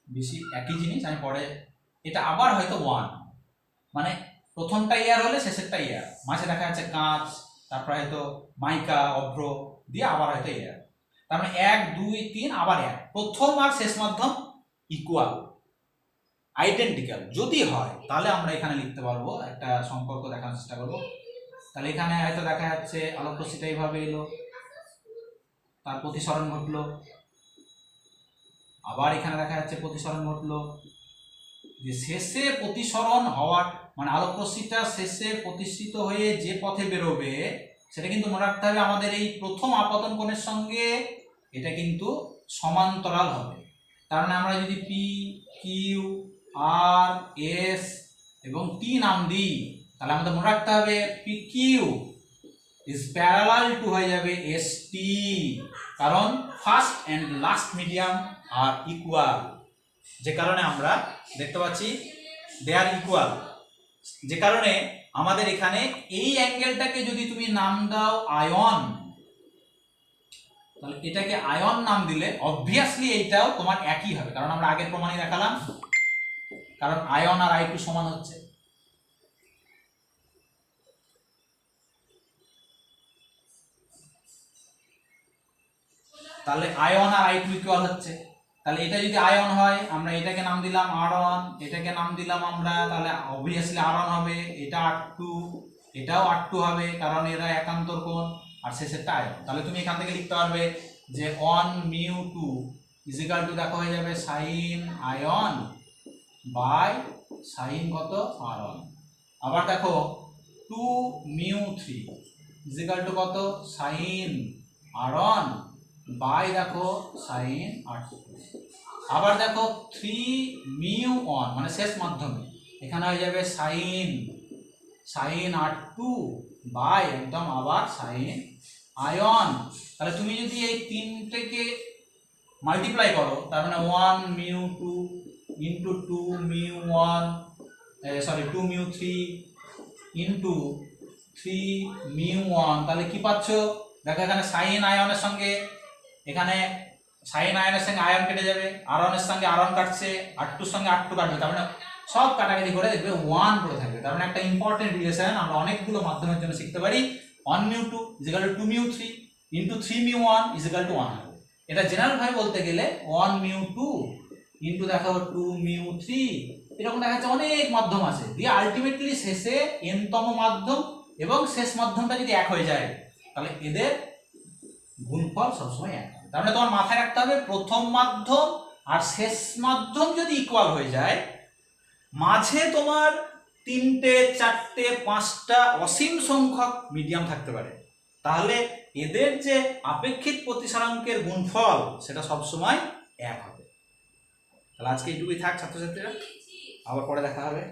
বেশি, একই জিনিস। আমি পরে এটা আবার হয়তো 1, মানে প্রথমটা ইয়ার হলে শেষেরটা ইয়ার, মাঝে দেখা যাচ্ছে কাঁচ, তারপরে হয়তো মাইকা অভ্র দিয়ে আবার হয়তো ইয়ার, তার মানে 1 2 3 আবার 1, প্রথম আর শেষ মাধ্যম ইকুয়াল আইডেন্টিক্যাল যদি হয় তাহলে আমরা এখানে লিখতে পারবো, একটা সম্পর্ক দেখানোর চেষ্টা করবো। তাহলে এখানে হয়তো দেখা যাচ্ছে আলোক রশ্মিটা এইভাবে এলো, তার প্রতিসরণ ঘটলো, আবার এখানে দেখা যাচ্ছে প্রতিসরণ ঘটলো, যে শেষে প্রতিসরণ হওয়ার মানে আলোক রশ্মিটা শেষে প্রতিষ্ঠিত হয়ে যে পথে বেরোবে সেটা কিন্তু মনে রাখতে হবে আমাদের এই প্রথম আপতন কোণের সঙ্গে এটা কিন্তু সমান্তরাল হবে। তার মানে আমরা যদি পি কিউ আর এস এবং টি নাম দিই তাহলে আমাদের মনে রাখতে হবে P Q is parallel to হয়ে যাবে এস টি, কারণ ফার্স্ট অ্যান্ড লাস্ট মিডিয়াম আর ইকুয়াল, যে কারণে আমরা দেখতে পাচ্ছি দে আর ইকুয়াল, যে কারণে আমাদের এখানে এই অ্যাঙ্গেলটাকে যদি তুমি নাম দাও আয়ন, তাহলে এটাকে আয়ন নাম দিলে অবভিয়াসলি এইটাও তোমার একই হবে, কারণ আমরা আগের প্রমাণই দেখালাম, কারণ আয়ন আর i2 সমান হচ্ছে। তাহলে আয়ন আর i2 ইকুয়াল হচ্ছে, তাহলে এটা যদি আয়ন হয় আমরা এটাকে নাম দিলাম r1, এটাকে নাম দিলাম আমরা, তাহলে অবভিয়াসলি r1 হবে, এটা r2, এটাও r2 হবে, কারণ এরা একান্তর কোণ, আর শেষেরটা আয়ন। তাহলে তুমি এখান থেকে লিখতে পারবে যে 1 μ2 ইজ ইকুয়াল টু দেখো হয়ে যাবে সাইন আয়ন বাই সাইন কত r1, আবার দেখো 2 μ3 ইজ ইকুয়াল টু কত সাইন r1 বাই দেখো সাইন r2, আবার দেখো 3 μ1 মানে শেষ মাধ্যমে এখানে হয়ে যাবে সাইন r2 বাই একদম আবার সাইন আয়ন। তাহলে তুমি যদি এই তিনটেকে মাল্টিপ্লাই করো তার মানে 1 μ2 ইন্টু 2 μ1 2 μ3 ইন্টু 3 μ1, তাহলে কি পাচ্ছ দেখো এখানে সাইন আয়নের সঙ্গে এখানে সাইন আয়নের সঙ্গে আয়ন কেটে যাবে, r1 এর সঙ্গে r1 কাটছে, r2 এর সঙ্গে r2 কাটবে, তার মানে সব কাটাকাটি করে দেখবে 1 পড়ে থাকবে। তার মানে একটা ইম্পর্টেন্ট রিলেশন আমরা অনেকগুলো মাধ্যমের জন্য শিখতে পারি, 1 μ2 is equal to 2 μ3 into 3 μ1 is equal to 1 হবে। এটা জেনারেল ভাবে বলতে গেলে 1 μ2 ইন্টু দেখো 2 μ3, এরকম দেখা যাচ্ছে অনেক মাধ্যম আছে, দিয়ে আলটিমেটলি শেষে n-তম মাধ্যম এবং শেষ মাধ্যমটা যদি এক হয়ে যায় তাহলে এদের গুণফল সবসময় এক হবে। তার মানে তোমার মাথায় রাখতে হবে প্রথম মাধ্যম আর শেষ মাধ্যম যদি ইকুয়াল হয়ে যায়, মাঝে তোমার 3টে 4টে 5টা অসীম সংখ্যক মিডিয়াম থাকতে পারে, তাহলে এদের যে আপেক্ষিক প্রতিসরাঙ্কের গুণফল সেটা সবসময় এক হবে। তাহলে আজকে এইটুকুই থাক ছাত্রছাত্রীরা, আবার পরে দেখা হবে।